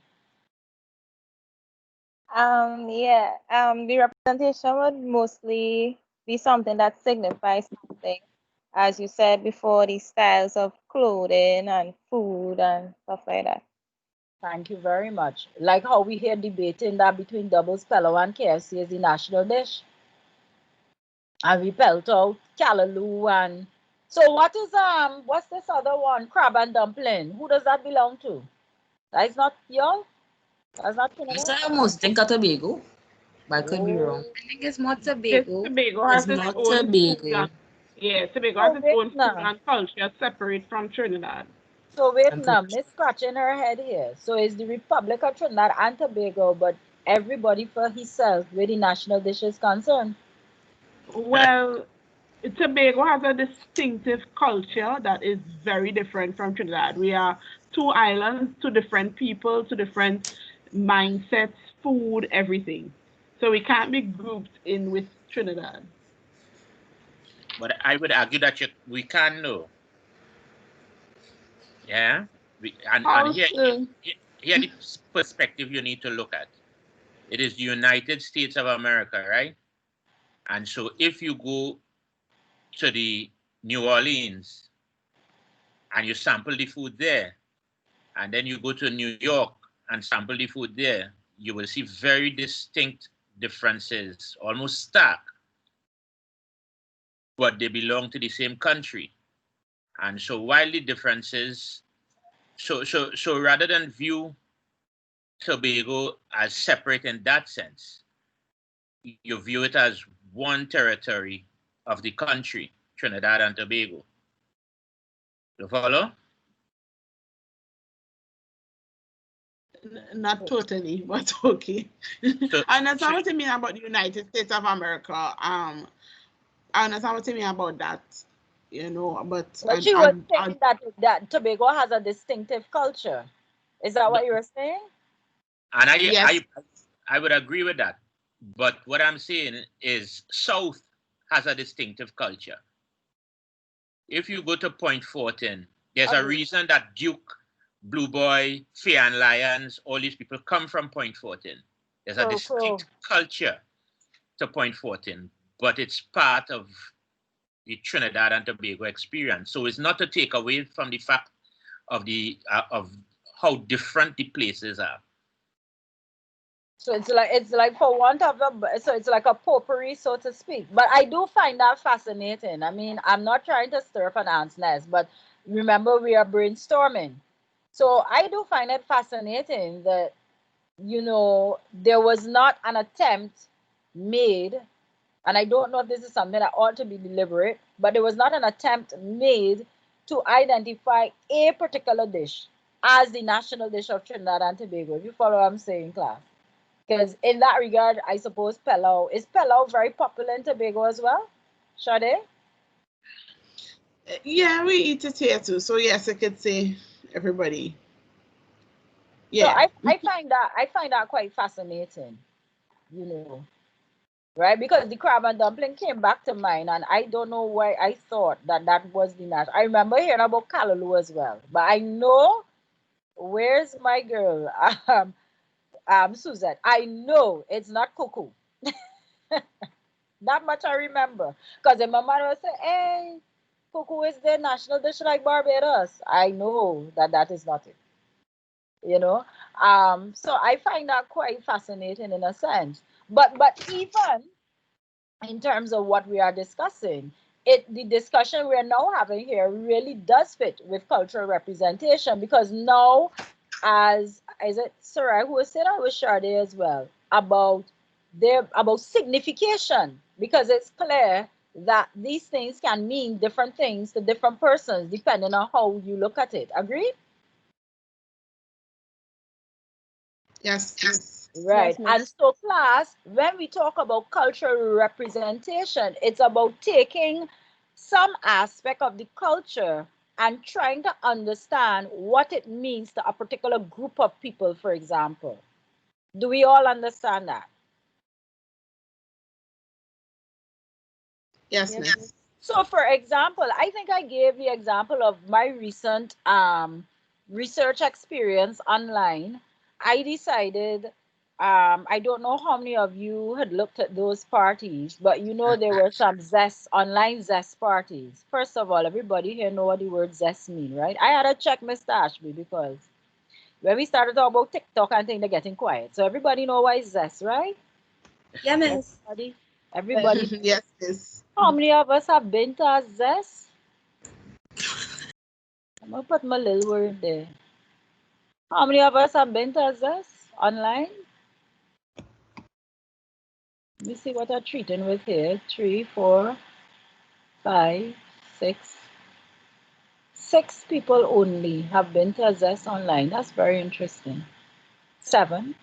Yeah, the representation would mostly be something that signifies something, as you said before, the styles of clothing and food and stuff like that. Thank you very much. Like how we hear debating that between doubles pillow and KFC is the national dish. And we pelt out callaloo and so what's this other one? Crab and dumpling. Who does that belong to? That is not y'all? That's not Yes, Trinidad? I almost think of Tobago, but I could be wrong. Oh, I think it's more This Tobago. Tobago It's has its not own food Tobago. and yeah, Tobago has so its wait own food now. and culture separate from Trinidad. So wait I'm now. pretty Miss scratching her head here. So it's the Republic of Trinidad and Tobago, but everybody for himself where the national dish is concerned. Well, Tobago has a distinctive culture that is very different from Trinidad. We are two islands, two different people, two different mindsets, food, everything. So we can't be grouped in with Trinidad. But I would argue that we can know. Yeah. And How here, so? here the perspective you need to look at. It is the United States of America, right? And so if you go to the New Orleans and you sample the food there, and then you go to New York and sample the food there, you will see very distinct differences, almost stark, but they belong to the same country. And so while the differences, so rather than view Tobago as separate in that sense, you view it as one territory of the country, Trinidad and Tobago. You follow? Not totally, but okay. So, I understand so what you mean about the United States of America. I understand what you mean about that, but But she was saying that Tobago has a distinctive culture. Is that what you were saying? and yes, I would agree with that. But what I'm saying is South has a distinctive culture. If you go to Point 14, there's a Agree. reason that Duke, Blue Boy, Fear and Lions, all these people come from Point 14. There's a Crow, crow. distinct culture to Point 14, but it's part of the Trinidad and Tobago experience. So it's not to take away from the fact of how different the places are. So it's like for want of so it's like a potpourri, so to speak. But I do find that fascinating. I mean, I'm not trying to stir up an ant's nest, but remember we are brainstorming. So I do find it fascinating that there was not an attempt made, and I don't know if this is something that ought to be deliberate, but there was not an attempt made to identify a particular dish. as the national dish of Trinidad and Tobago. If you follow what I'm saying, class. Because in that regard, I suppose Pilau very popular in Tobago as well? Sade? Yeah, we eat it here too. So yes, I could say everybody. So Yeah. I find that quite fascinating, you know, right? Because the crab and dumpling came back to mind, and I don't know why I thought that that was the national. I remember hearing about callaloo as well, but I know where's my girl, Suzette. I know it's not cuckoo. That much I remember, because my mother would say, "Hey, cuckoo is the national dish like Barbados." I know that that is not it, you know. So I find that quite fascinating in a sense. But even in terms of what we are discussing, the discussion we're now having here really does fit with cultural representation, because now, as is it Sarah who said, I was Sade as well, about about signification, because it's clear that these things can mean different things to different persons depending on how you look at it. Agree? Yes. Yes. Right. Yes, And miss. so, class, when we talk about cultural representation, it's about taking some aspect of the culture and trying to understand what it means to a particular group of people, for example. Do we all understand that? Yes, Yes, miss. miss. So, for example, I think I gave the example of my recent research experience online. I decided, I don't know how many of you had looked at those parties, but you know there were some zest, online zest parties. First of all, everybody here know what the word zest mean, right? I had to check Mr. Ashby, because when we started talking about TikTok and things, they're getting quiet. So everybody know what is zest, right? Yeah, miss. Everybody. Yes, miss. How many of us have been to a zest? I'm gonna put my little word there. How many of us have been to a zest online? Let me see what I'm treating with here. 3, 4, 5, 6. 6 people only have been to a zest online. That's very interesting. 7.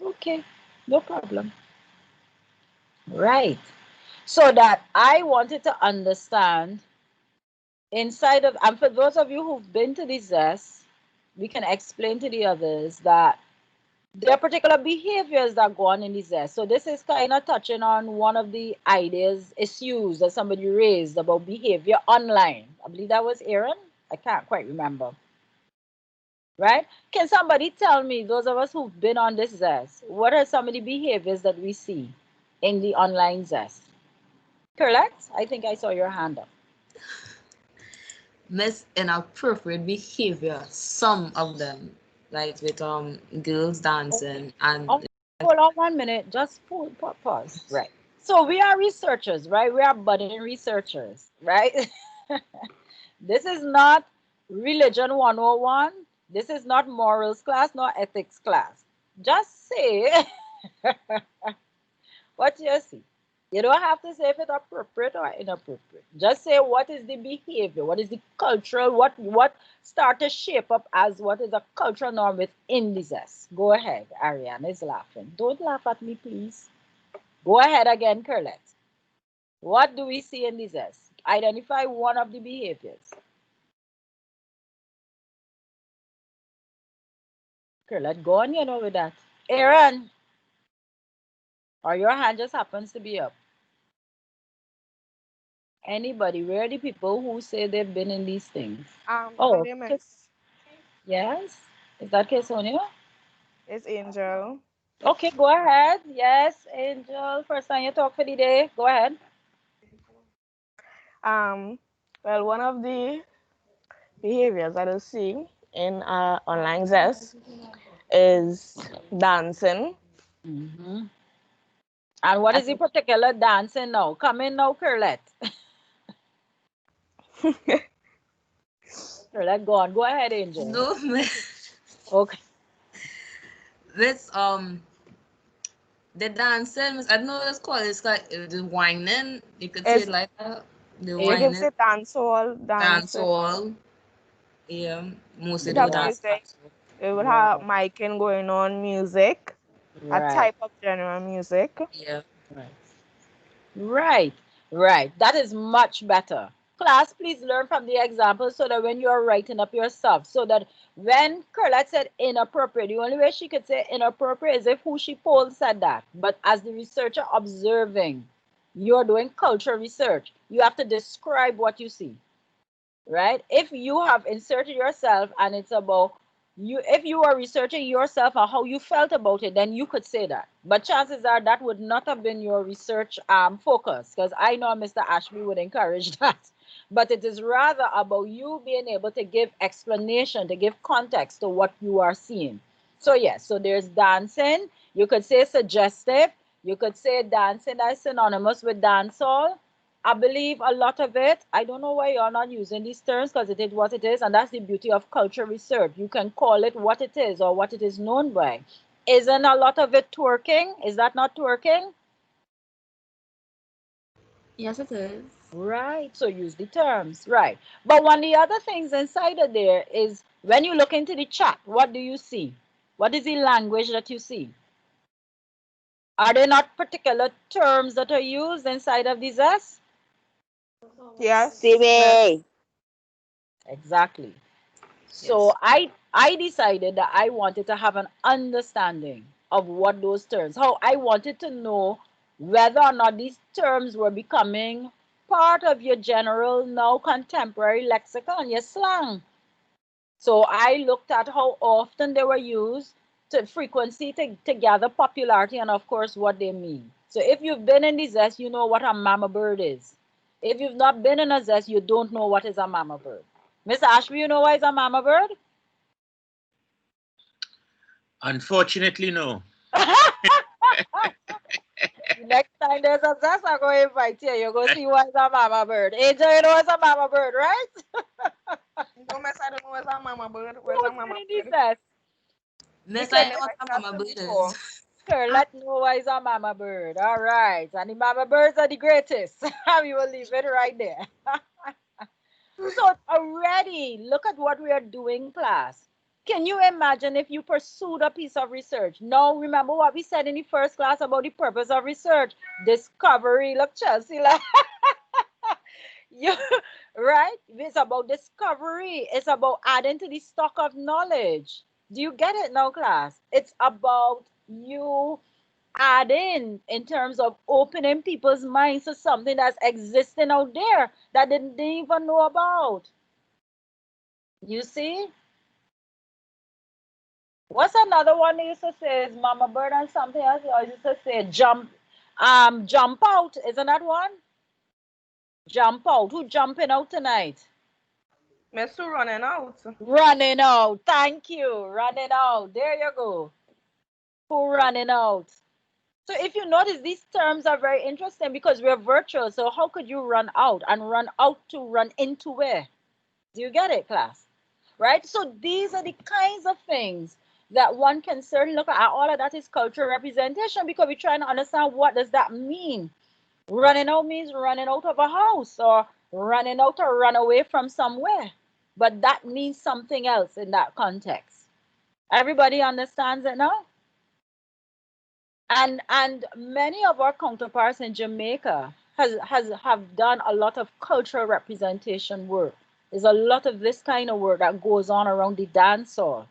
Okay, no problem. Right. So that I wanted to understand inside of, and for those of you who've been to the zest, we can explain to the others that there are particular behaviors that go on in the zest. So this is kind of touching on one of the ideas, issues that somebody raised about behavior online. I believe that was Aaron. I can't quite remember. Right? Can somebody tell me, those of us who've been on this zest, what are some of the behaviors that we see in the online zest? Correct? I think I saw your hand up. Miss inappropriate behavior, some of them, like with girls dancing and Oh, hold on 1 minute. Just pause. Right. So we are researchers, right? We are budding researchers, right? This is not religion 101. This is not morals class, nor ethics class. Just say what you see. You don't have to say if it's appropriate or inappropriate. Just say what is the behavior, what is the cultural, what start to shape up as what is a cultural norm within the zest. Go ahead, Ariane is laughing. Don't laugh at me, please. Go ahead again, Curlet. What do we see in the zest? Identify one of the behaviors. Curlet, go on, with that. Aaron, or your hand just happens to be up. Anybody, where are the people who say they've been in these things? I'm Oh, the miss. yes. Is that Sonia? It's Angel. Okay, go ahead. Yes, Angel. First time you talk for the day. Go ahead. Um, well, one of the behaviors that I see in online zest is dancing. Mm-hmm. And what is the particular dancing now? Come in now, Curlet. Curlet, go on. Go ahead, Angel. no miss. Okay. This the dancing, I don't know what it's called. It's like the whining. You could say it It's like that. The you can Yes. whining, say dancehall, dance dancing. all. Yeah, mostly We'd do have Right. dance. music. We would have Right. miking going on, music, a Right. type of general music. Yeah. Right. Right, right. That is much better. Class, please learn from the example so that when you're writing up yourself, so that when Curlette said inappropriate, the only way she could say inappropriate is if who she polled said that. But as the researcher observing, you're doing cultural research, you have to describe what you see, right? If you have inserted yourself and it's about you, if you are researching yourself and how you felt about it, then you could say that. But chances are that would not have been your research focus, because I know Mr. Ashby would encourage that. But it is rather about you being able to give explanation, to give context to what you are seeing. So yes, so there's dancing. You could say suggestive. You could say dancing is synonymous with dancehall. I believe a lot of it, I don't know why you're not using these terms because it is what it is, and that's the beauty of culture research. You can call it what it is or what it is known by. Isn't a lot of it twerking? Is that not twerking? Yes, it is. Right, so use the terms, right. But one of the other things inside of there is when you look into the chat, what do you see? What is the language that you see? Are there not particular terms that are used inside of these S? Yes. CBA. Exactly. So Yes. I decided that I wanted to have an understanding of what those terms, how I wanted to know whether or not these terms were becoming part of your general now contemporary lexicon, your slang. So I looked at how often they were used, to frequency to gather popularity, and of course what they mean. So if you've been in the zest, you know what a mama bird is. If you've not been in a zest, you don't know what is a mama bird. Miss Ashby, you know what is a mama bird? Unfortunately, no. Next time there's a zest, I'm going to invite you. You're going to see what's a mama bird. AJ, you know what's a mama bird, right? No mess, I don't know where's our mama bird. Where's Who's our mama been in the bird? zest? Miss, Because I Never know what some there's mama experienced bird it before. is. let know why is a mama bird. All right. And the mama birds are the greatest. We will leave it right there. So already, look at what we are doing, class. Can you imagine if you pursued a piece of research? Now, remember what we said in the first class about the purpose of research? Discovery. Look, Chelsea, like, you, right? It's about discovery. It's about adding to the stock of knowledge. Do you get it now, class? It's about you add in terms of opening people's minds to something that's existing out there that they didn't even know about. You see? What's another one they used to say is mama bird and something else? I used to say jump out. Isn't that one? Jump out. Who jumping out tonight? Miss Sue running out. Running out. Thank you. Running out. There you go. Who running out? So if you notice, these terms are very interesting because we're virtual. So how could you run out and run out to run into where? Do you get it, class? Right? So these are the kinds of things that one can certainly look at. All of that is cultural representation because we're trying to understand what does that mean. Running out means running out of a house or running out or run away from somewhere. But that means something else in that context. Everybody understands it now? And many of our counterparts in Jamaica have done a lot of cultural representation work. There's a lot of this kind of work that goes on around the dance hall.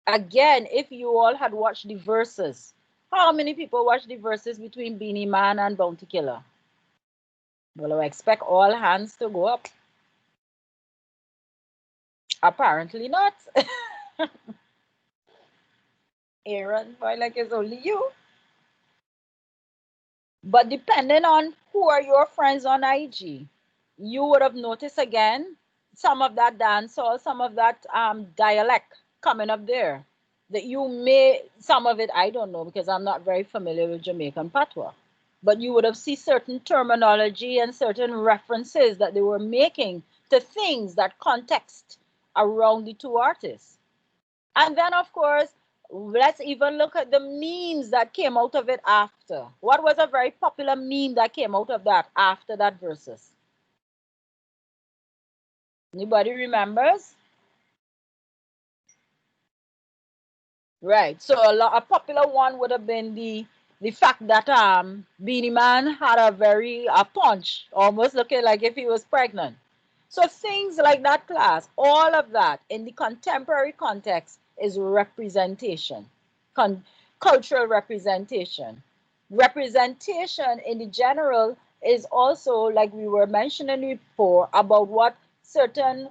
Again, if you all had watched the verses, how many people watched the verses between Beanie Man and Bounty Killer? Well, I expect all hands to go up. Apparently not. Aaron, boy, like it's only you. But depending on who are your friends on IG, you would have noticed again some of that dancehall, some of that dialect coming up there. That you may, some of it, I don't know because I'm not very familiar with Jamaican patois. But you would have seen certain terminology and certain references that they were making to things that context around the two artists. And then, of course, let's even look at the memes that came out of it after. What was a very popular meme that came out of that after that versus? Anybody remembers? Right. So a popular one would have been the fact that Beanie Man had a very punch, almost looking like if he was pregnant. So things like that, class, all of that in the contemporary context is representation, cultural representation. Representation in the general is also, like we were mentioning before, about what certain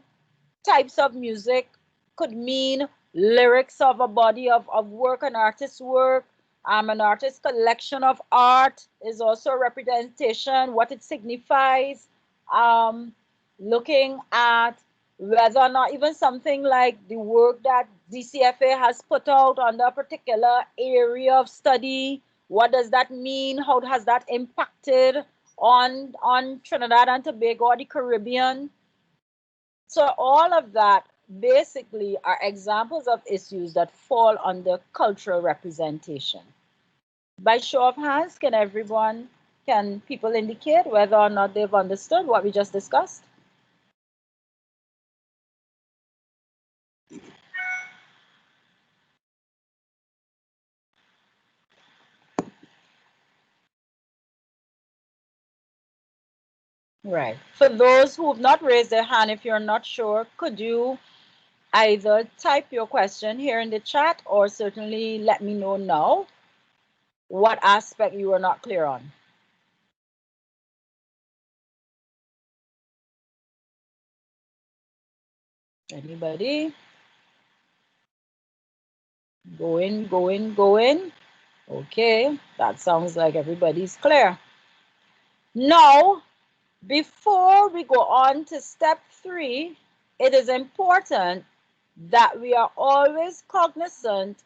types of music could mean, lyrics of a body of work, an artist's work, an artist's collection of art is also a representation, what it signifies, um, looking at whether or not even something like the work that DCFA has put out on a particular area of study, what does that mean? How has that impacted on Trinidad and Tobago or the Caribbean? So all of that basically are examples of issues that fall under cultural representation. By show of hands, can people indicate whether or not they've understood what we just discussed? Right. For those who have not raised their hand, if you're not sure, could you either type your question here in the chat or certainly let me know now what aspect you are not clear on? Anybody? Go in. Okay, that sounds like everybody's clear. Now, before we go on to step 3, it is important that we are always cognizant.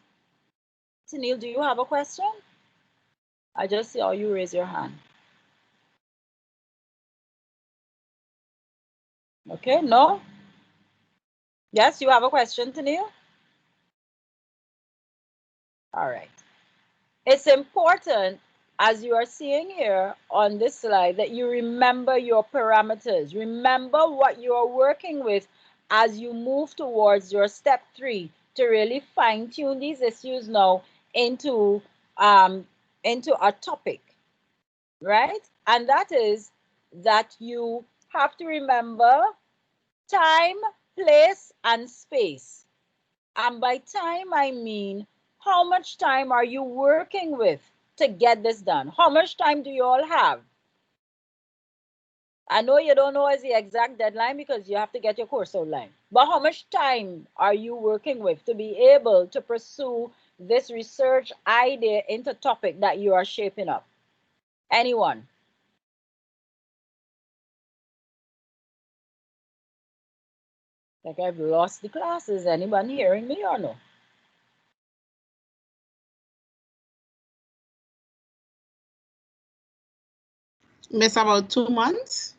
Tanil, do you have a question? I just saw you raise your hand. Okay, no? Yes, you have a question, Tanil? All right. It's important, as you are seeing here on this slide, that you remember your parameters. Remember what you are working with as you move towards your step 3 to really fine-tune these issues now into a topic, right? And that is that you have to remember time, place, and space. And by time, I mean, how much time are you working with to get this done? How much time do you all have? I know you don't know as the exact deadline because you have to get your course outline. But how much time are you working with to be able to pursue this research idea into topic that you are shaping up? Anyone? Like I've lost the classes. Anyone hearing me or no? Miss, about 2 months.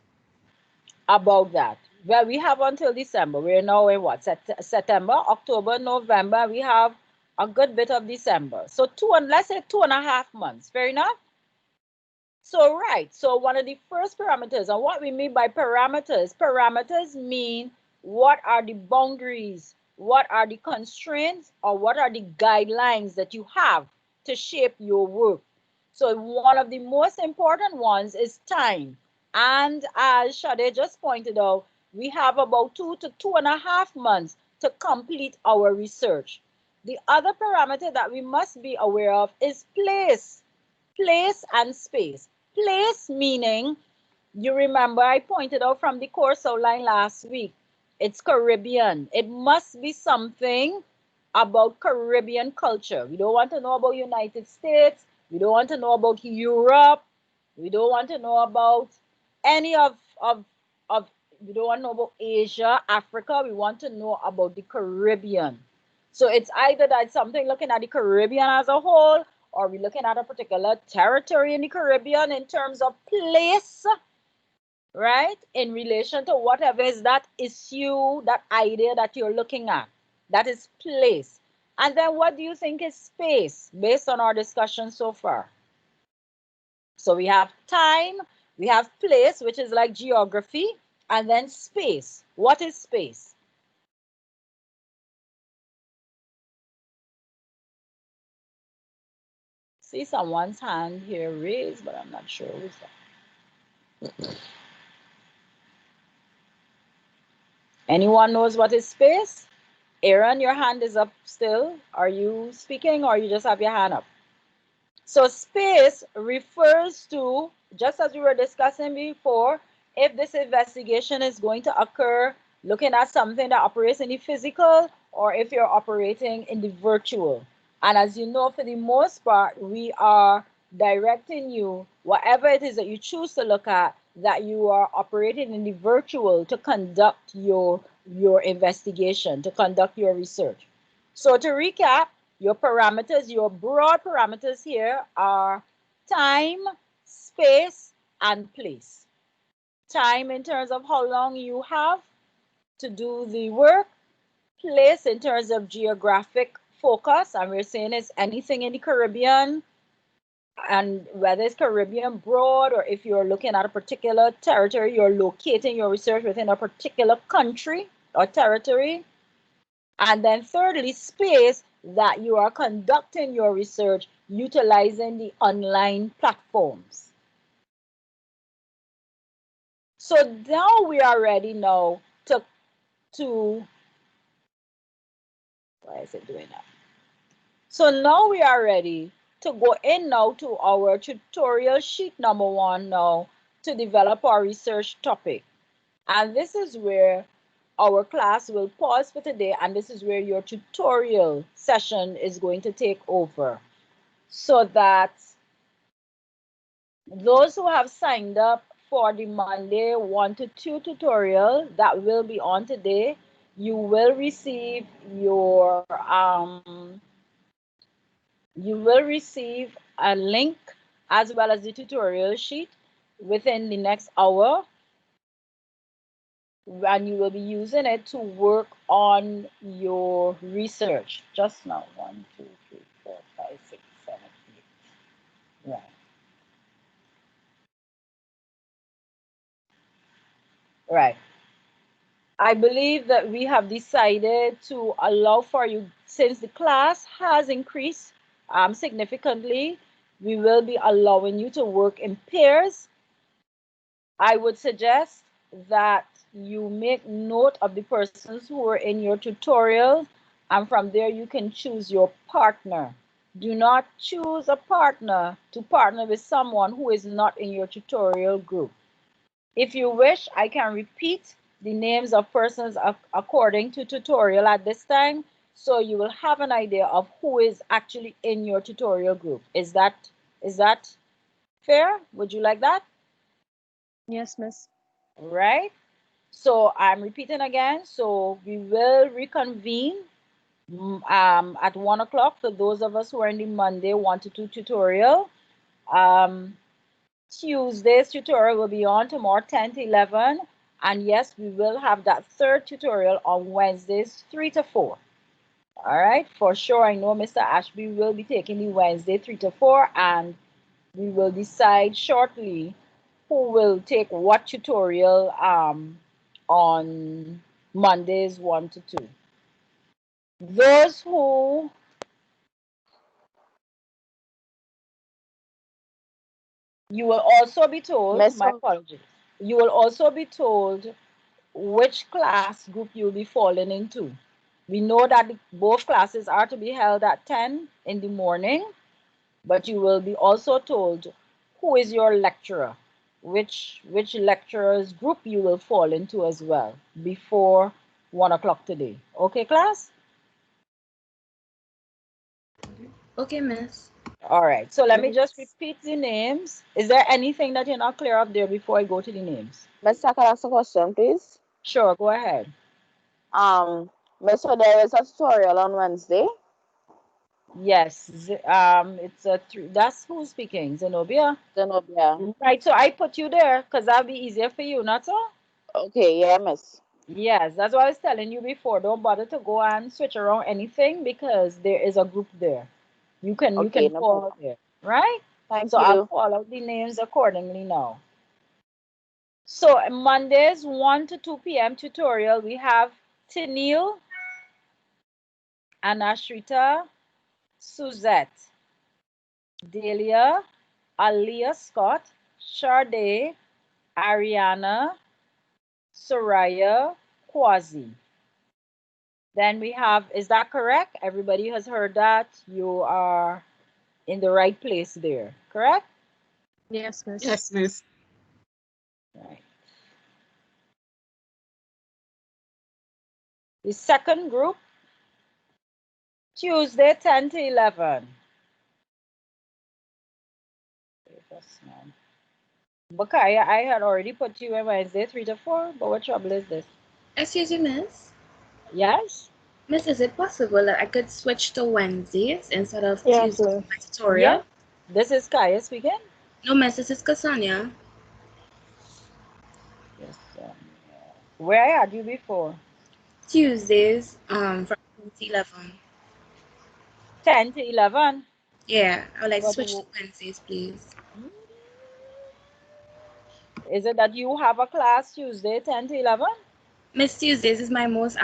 About that. Well, we have until December. We're now in what? September, October, November. We have a good bit of December. So let's say 2.5 months. Fair enough? So right. So one of the first parameters, and what we mean by parameters mean what are the boundaries, what are the constraints, or what are the guidelines that you have to shape your work. So one of the most important ones is time. And as Sade just pointed out, we have about 2 to 2.5 months to complete our research. The other parameter that we must be aware of is place. Place and space. Place meaning, you remember I pointed out from the course outline last week, it's Caribbean. It must be something about Caribbean culture. We don't want to know about United States. We don't want to know about Europe. We don't want to know about any of we don't want to know about Asia, Africa. We want to know about the Caribbean. So it's either that something looking at the Caribbean as a whole, or we're looking at a particular territory in the Caribbean in terms of place, right? In relation to whatever is that issue, that idea that you're looking at. That is place. And then what do you think is space based on our discussion so far? So we have time, we have place, which is like geography, and then space. What is space? See someone's hand here raised, but I'm not sure who's that. Anyone knows what is space? Aaron, your hand is up still. Are you speaking or you just have your hand up? So space refers to, just as we were discussing before, if this investigation is going to occur looking at something that operates in the physical or if you're operating in the virtual. And as you know, for the most part, we are directing you, whatever it is that you choose to look at, that you are operating in the virtual to conduct your investigation, to conduct your research. So to recap, your parameters, your broad parameters here are time, space, and place. Time in terms of how long you have to do the work. Place in terms of geographic focus, and we're saying it's anything in the Caribbean, and whether it's Caribbean broad or if you're looking at a particular territory, you're locating your research within a particular country or territory. And then thirdly, space, that you are conducting your research utilizing the online platforms. So now we are ready now to why is it doing that? So now we are ready to go in now to our tutorial sheet number 1 now to develop our research topic. And this is where our class will pause for today, and this is where your tutorial session is going to take over, so that those who have signed up for the Monday 1 to 2 tutorial that will be on today, you will receive a link as well as the tutorial sheet within the next hour, and you will be using it to work on your research. Just now, 1, 2, 3, 4, 5, 6, 7, 8. Right. Right. I believe that we have decided to allow for you, since the class has increased significantly, we will be allowing you to work in pairs. I would suggest that you make note of the persons who are in your tutorial, and from there you can choose your partner. Do not choose a partner to partner with someone who is not in your tutorial group. If you wish, I can repeat the names of persons according to tutorial at this time, so you will have an idea of who is actually in your tutorial group. Is that fair? Would you like that? Yes, Miss. Right. So I'm repeating again. So we will reconvene at 1 o'clock for those of us who are in the Monday 1 to 2 tutorial. Tuesday's tutorial will be on tomorrow 10 to 11. And yes, we will have that third tutorial on Wednesdays 3 to 4. All right, for sure. I know Mr. Ashby will be taking the Wednesday 3 to 4, and we will decide shortly who will take what tutorial on Mondays 1 to 2. Those who you will also be told, my apologies, you will also be told which class group you'll be falling into. We know that both classes are to be held at 10 in the morning, but you will be also told who is your lecturer, which lecturer's group you will fall into as well before 1 o'clock today. Okay, class? Okay, Miss. All right, so let me just repeat the names. Is there anything that you're not clear of there before I go to the names? Miss, I can ask a question, please? Sure, go ahead. Miss, so there is a tutorial on Wednesday? Yes, it's that's who's speaking, Zenobia? Zenobia. Right, so I put you there because that'll be easier for you, not so? Okay, yeah, Miss. Yes, that's what I was telling you before. Don't bother to go and switch around anything because there is a group there. You can Okay, no follow problem. there, right? Thank So I'll you. call out the names accordingly now. So Mondays 1 to 2 p.m. tutorial, we have Tennille, Anashrita, Suzette. Delia, Alia Scott, Sade, Ariana, Soraya, Quasi. Then we have, is that correct? Everybody has heard that. You are in the right place there, correct? Yes, miss. Yes, miss. Right. The second group, Tuesday 10 to 11. Bakaya, I had already put you in Wednesday 3 to 4, but what trouble is this? Excuse me, miss. Yes? Miss, is it possible that I could switch to Wednesdays instead of Yes, Tuesdays miss. for my Yeah? tutorial? This is Kaya speaking? No, miss, this is Cassania. Yes. Where I had you before? Tuesdays from 10 to 11. 10 to 11? Yeah, I would like to But switch to Wednesdays, please. is it that you have a class Tuesday 10 to 11? Miss, Tuesdays is my most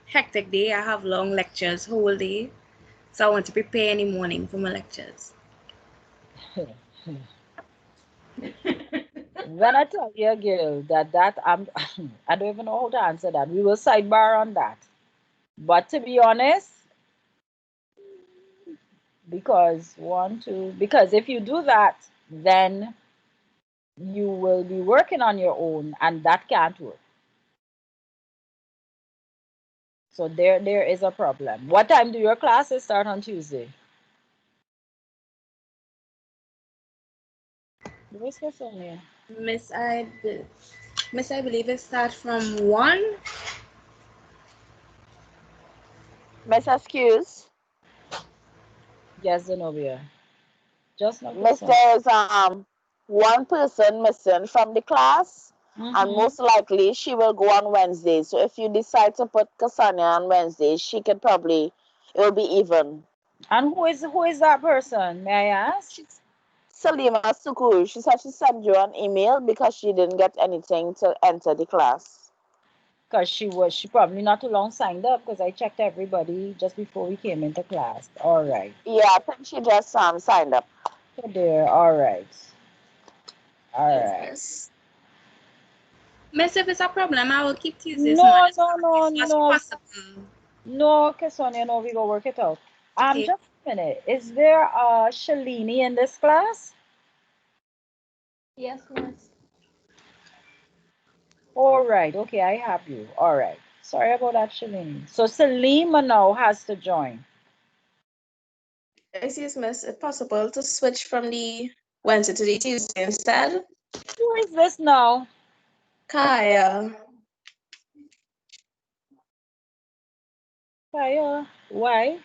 hectic day. I have long lectures whole day, so I want to prepare in the morning for my lectures. When I tell you, girl, that I'm, I don't even know how to answer that. We will sidebar on that. But to be honest, because if you do that, then you will be working on your own, and that can't work. So there is a problem. What time do your classes start on Tuesday? Where's Sonia? Miss, Miss, I believe it starts from 1. Miss Excuse. Yes, Zenobia. Just not Miss, Sonia. there's one person missing from the class, and Mm-hmm. most likely she will go on Wednesday. So if you decide to put Cassandra on Wednesday, she can probably, it will be even. And who is that person? May I ask? Salima Sukur, she said she sent you an email because she didn't get anything to enter the class. Because she probably not too long signed up because I checked everybody just before we came into class. All right. Yeah, I think she just signed up. So there. All right. All Yes, right. miss. Miss, if it's a problem, I will keep Tuesdays No, Mondays no, no, if that's no, possible. no, Sonia, no, we go work it out. Okay. Just a minute. Is there a Shalini in this class? Yes, miss. All right. Okay, I have you. All right. Sorry about that, Shalini. So Salima now has to join. Excuse miss, if possible to switch from the Wednesday to the Tuesday instead. Who is this now? Kaya. Kaya. Why?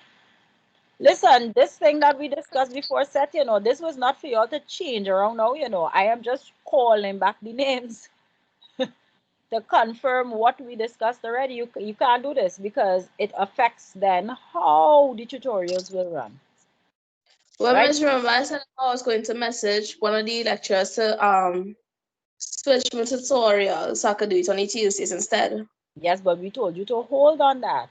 Listen, this thing that we discussed before set, this was not for y'all to change around now, I am just calling back the names to confirm what we discussed already. You can't do this because it affects then how the tutorials will run. Well, Right? miss, remember I said I was going to message one of the lecturers to switch my tutorial so I could do it on the Tuesdays instead. Yes, but we told you to hold on that.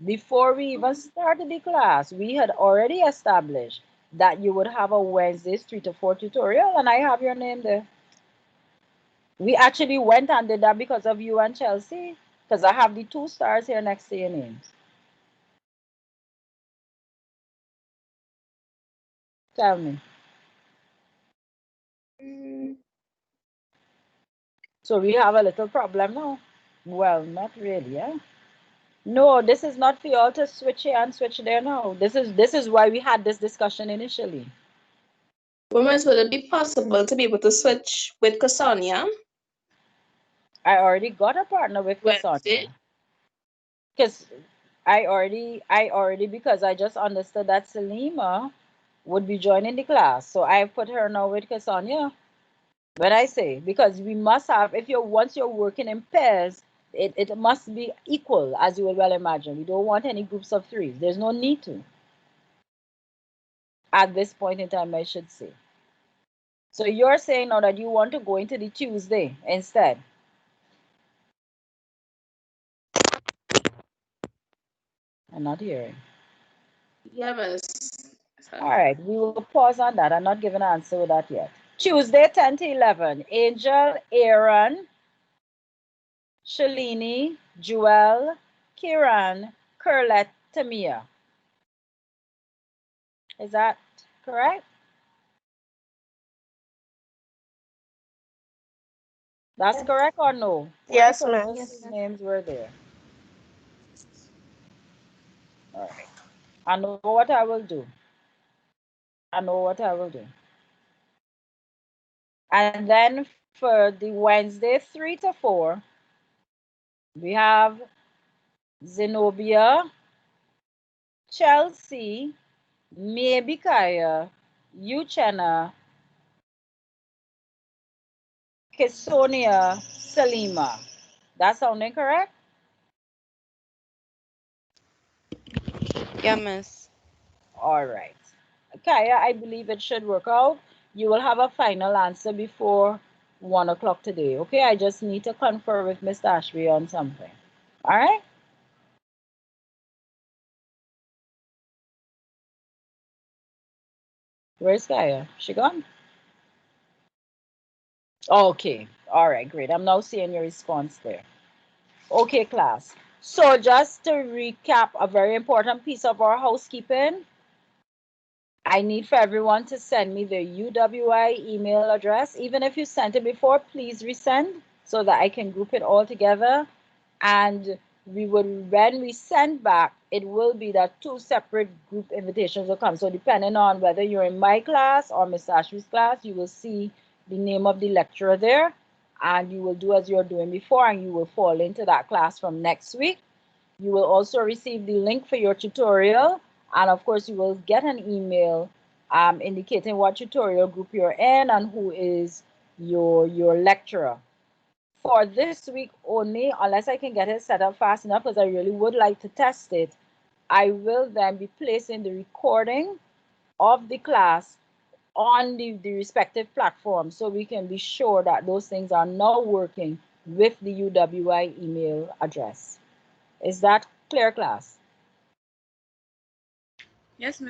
Before we even started the class, we had already established that you would have a Wednesdays 3 to 4 tutorial, and I have your name there. We actually went and did that because of you and Chelsea, because I have the 2 stars here next to your names. Tell me. So we have a little problem now. Well, not really, yeah. No, this is not for you all to switch here and switch there now. This is why we had this discussion initially. Women, would it be possible to be able to switch with Cassandra I already got a partner with Wednesday? Cassandra. Because I already because I just understood that Salima would be joining the class. So I put her now with Cassandra. When I say, because we must have, if you're once you're working in pairs, it must be equal, as you will well imagine. We don't want any groups of threes. There's no need to. At this point in time, I should say. So you're saying now that you want to go into the Tuesday instead. I'm not hearing. Yeah, miss. All right, we will pause on that. I'm not giving an answer with that yet. Tuesday, 10 to 11. Angel, Aaron, Shalini, Jewel, Kiran, Curlet, Tamia. Is that correct? That's correct or no? What Yes, persons' miss. names were there? All right. I know what I will do. I know what I will do. And then for the Wednesday 3 to 4, we have Zenobia, Chelsea, Mabikaya, Uchenna, Kisonia, Salima. That sounding correct? Yeah, miss. All right. Kaya, I believe it should work out. You will have a final answer before 1 o'clock today. Okay, I just need to confer with Mr. Ashby on something. All right? Where's Kaya? She gone? Okay. All right, great. I'm now seeing your response there. Okay, class. So just to recap a very important piece of our housekeeping, I need for everyone to send me the UWI email address. Even if you sent it before, please resend so that I can group it all together. And when we send back, it will be that two separate group invitations will come. So depending on whether you're in my class or Miss Ashley's class, you will see the name of the lecturer there, and you will do as you're doing before, and you will fall into that class from next week. You will also receive the link for your tutorial, and of course you will get an email indicating what tutorial group you're in and who is your lecturer. For this week only, unless I can get it set up fast enough, because I really would like to test it, I will then be placing the recording of the class on the respective platforms so we can be sure that those things are now working with the UWI email address. Is that clear, class? Yes,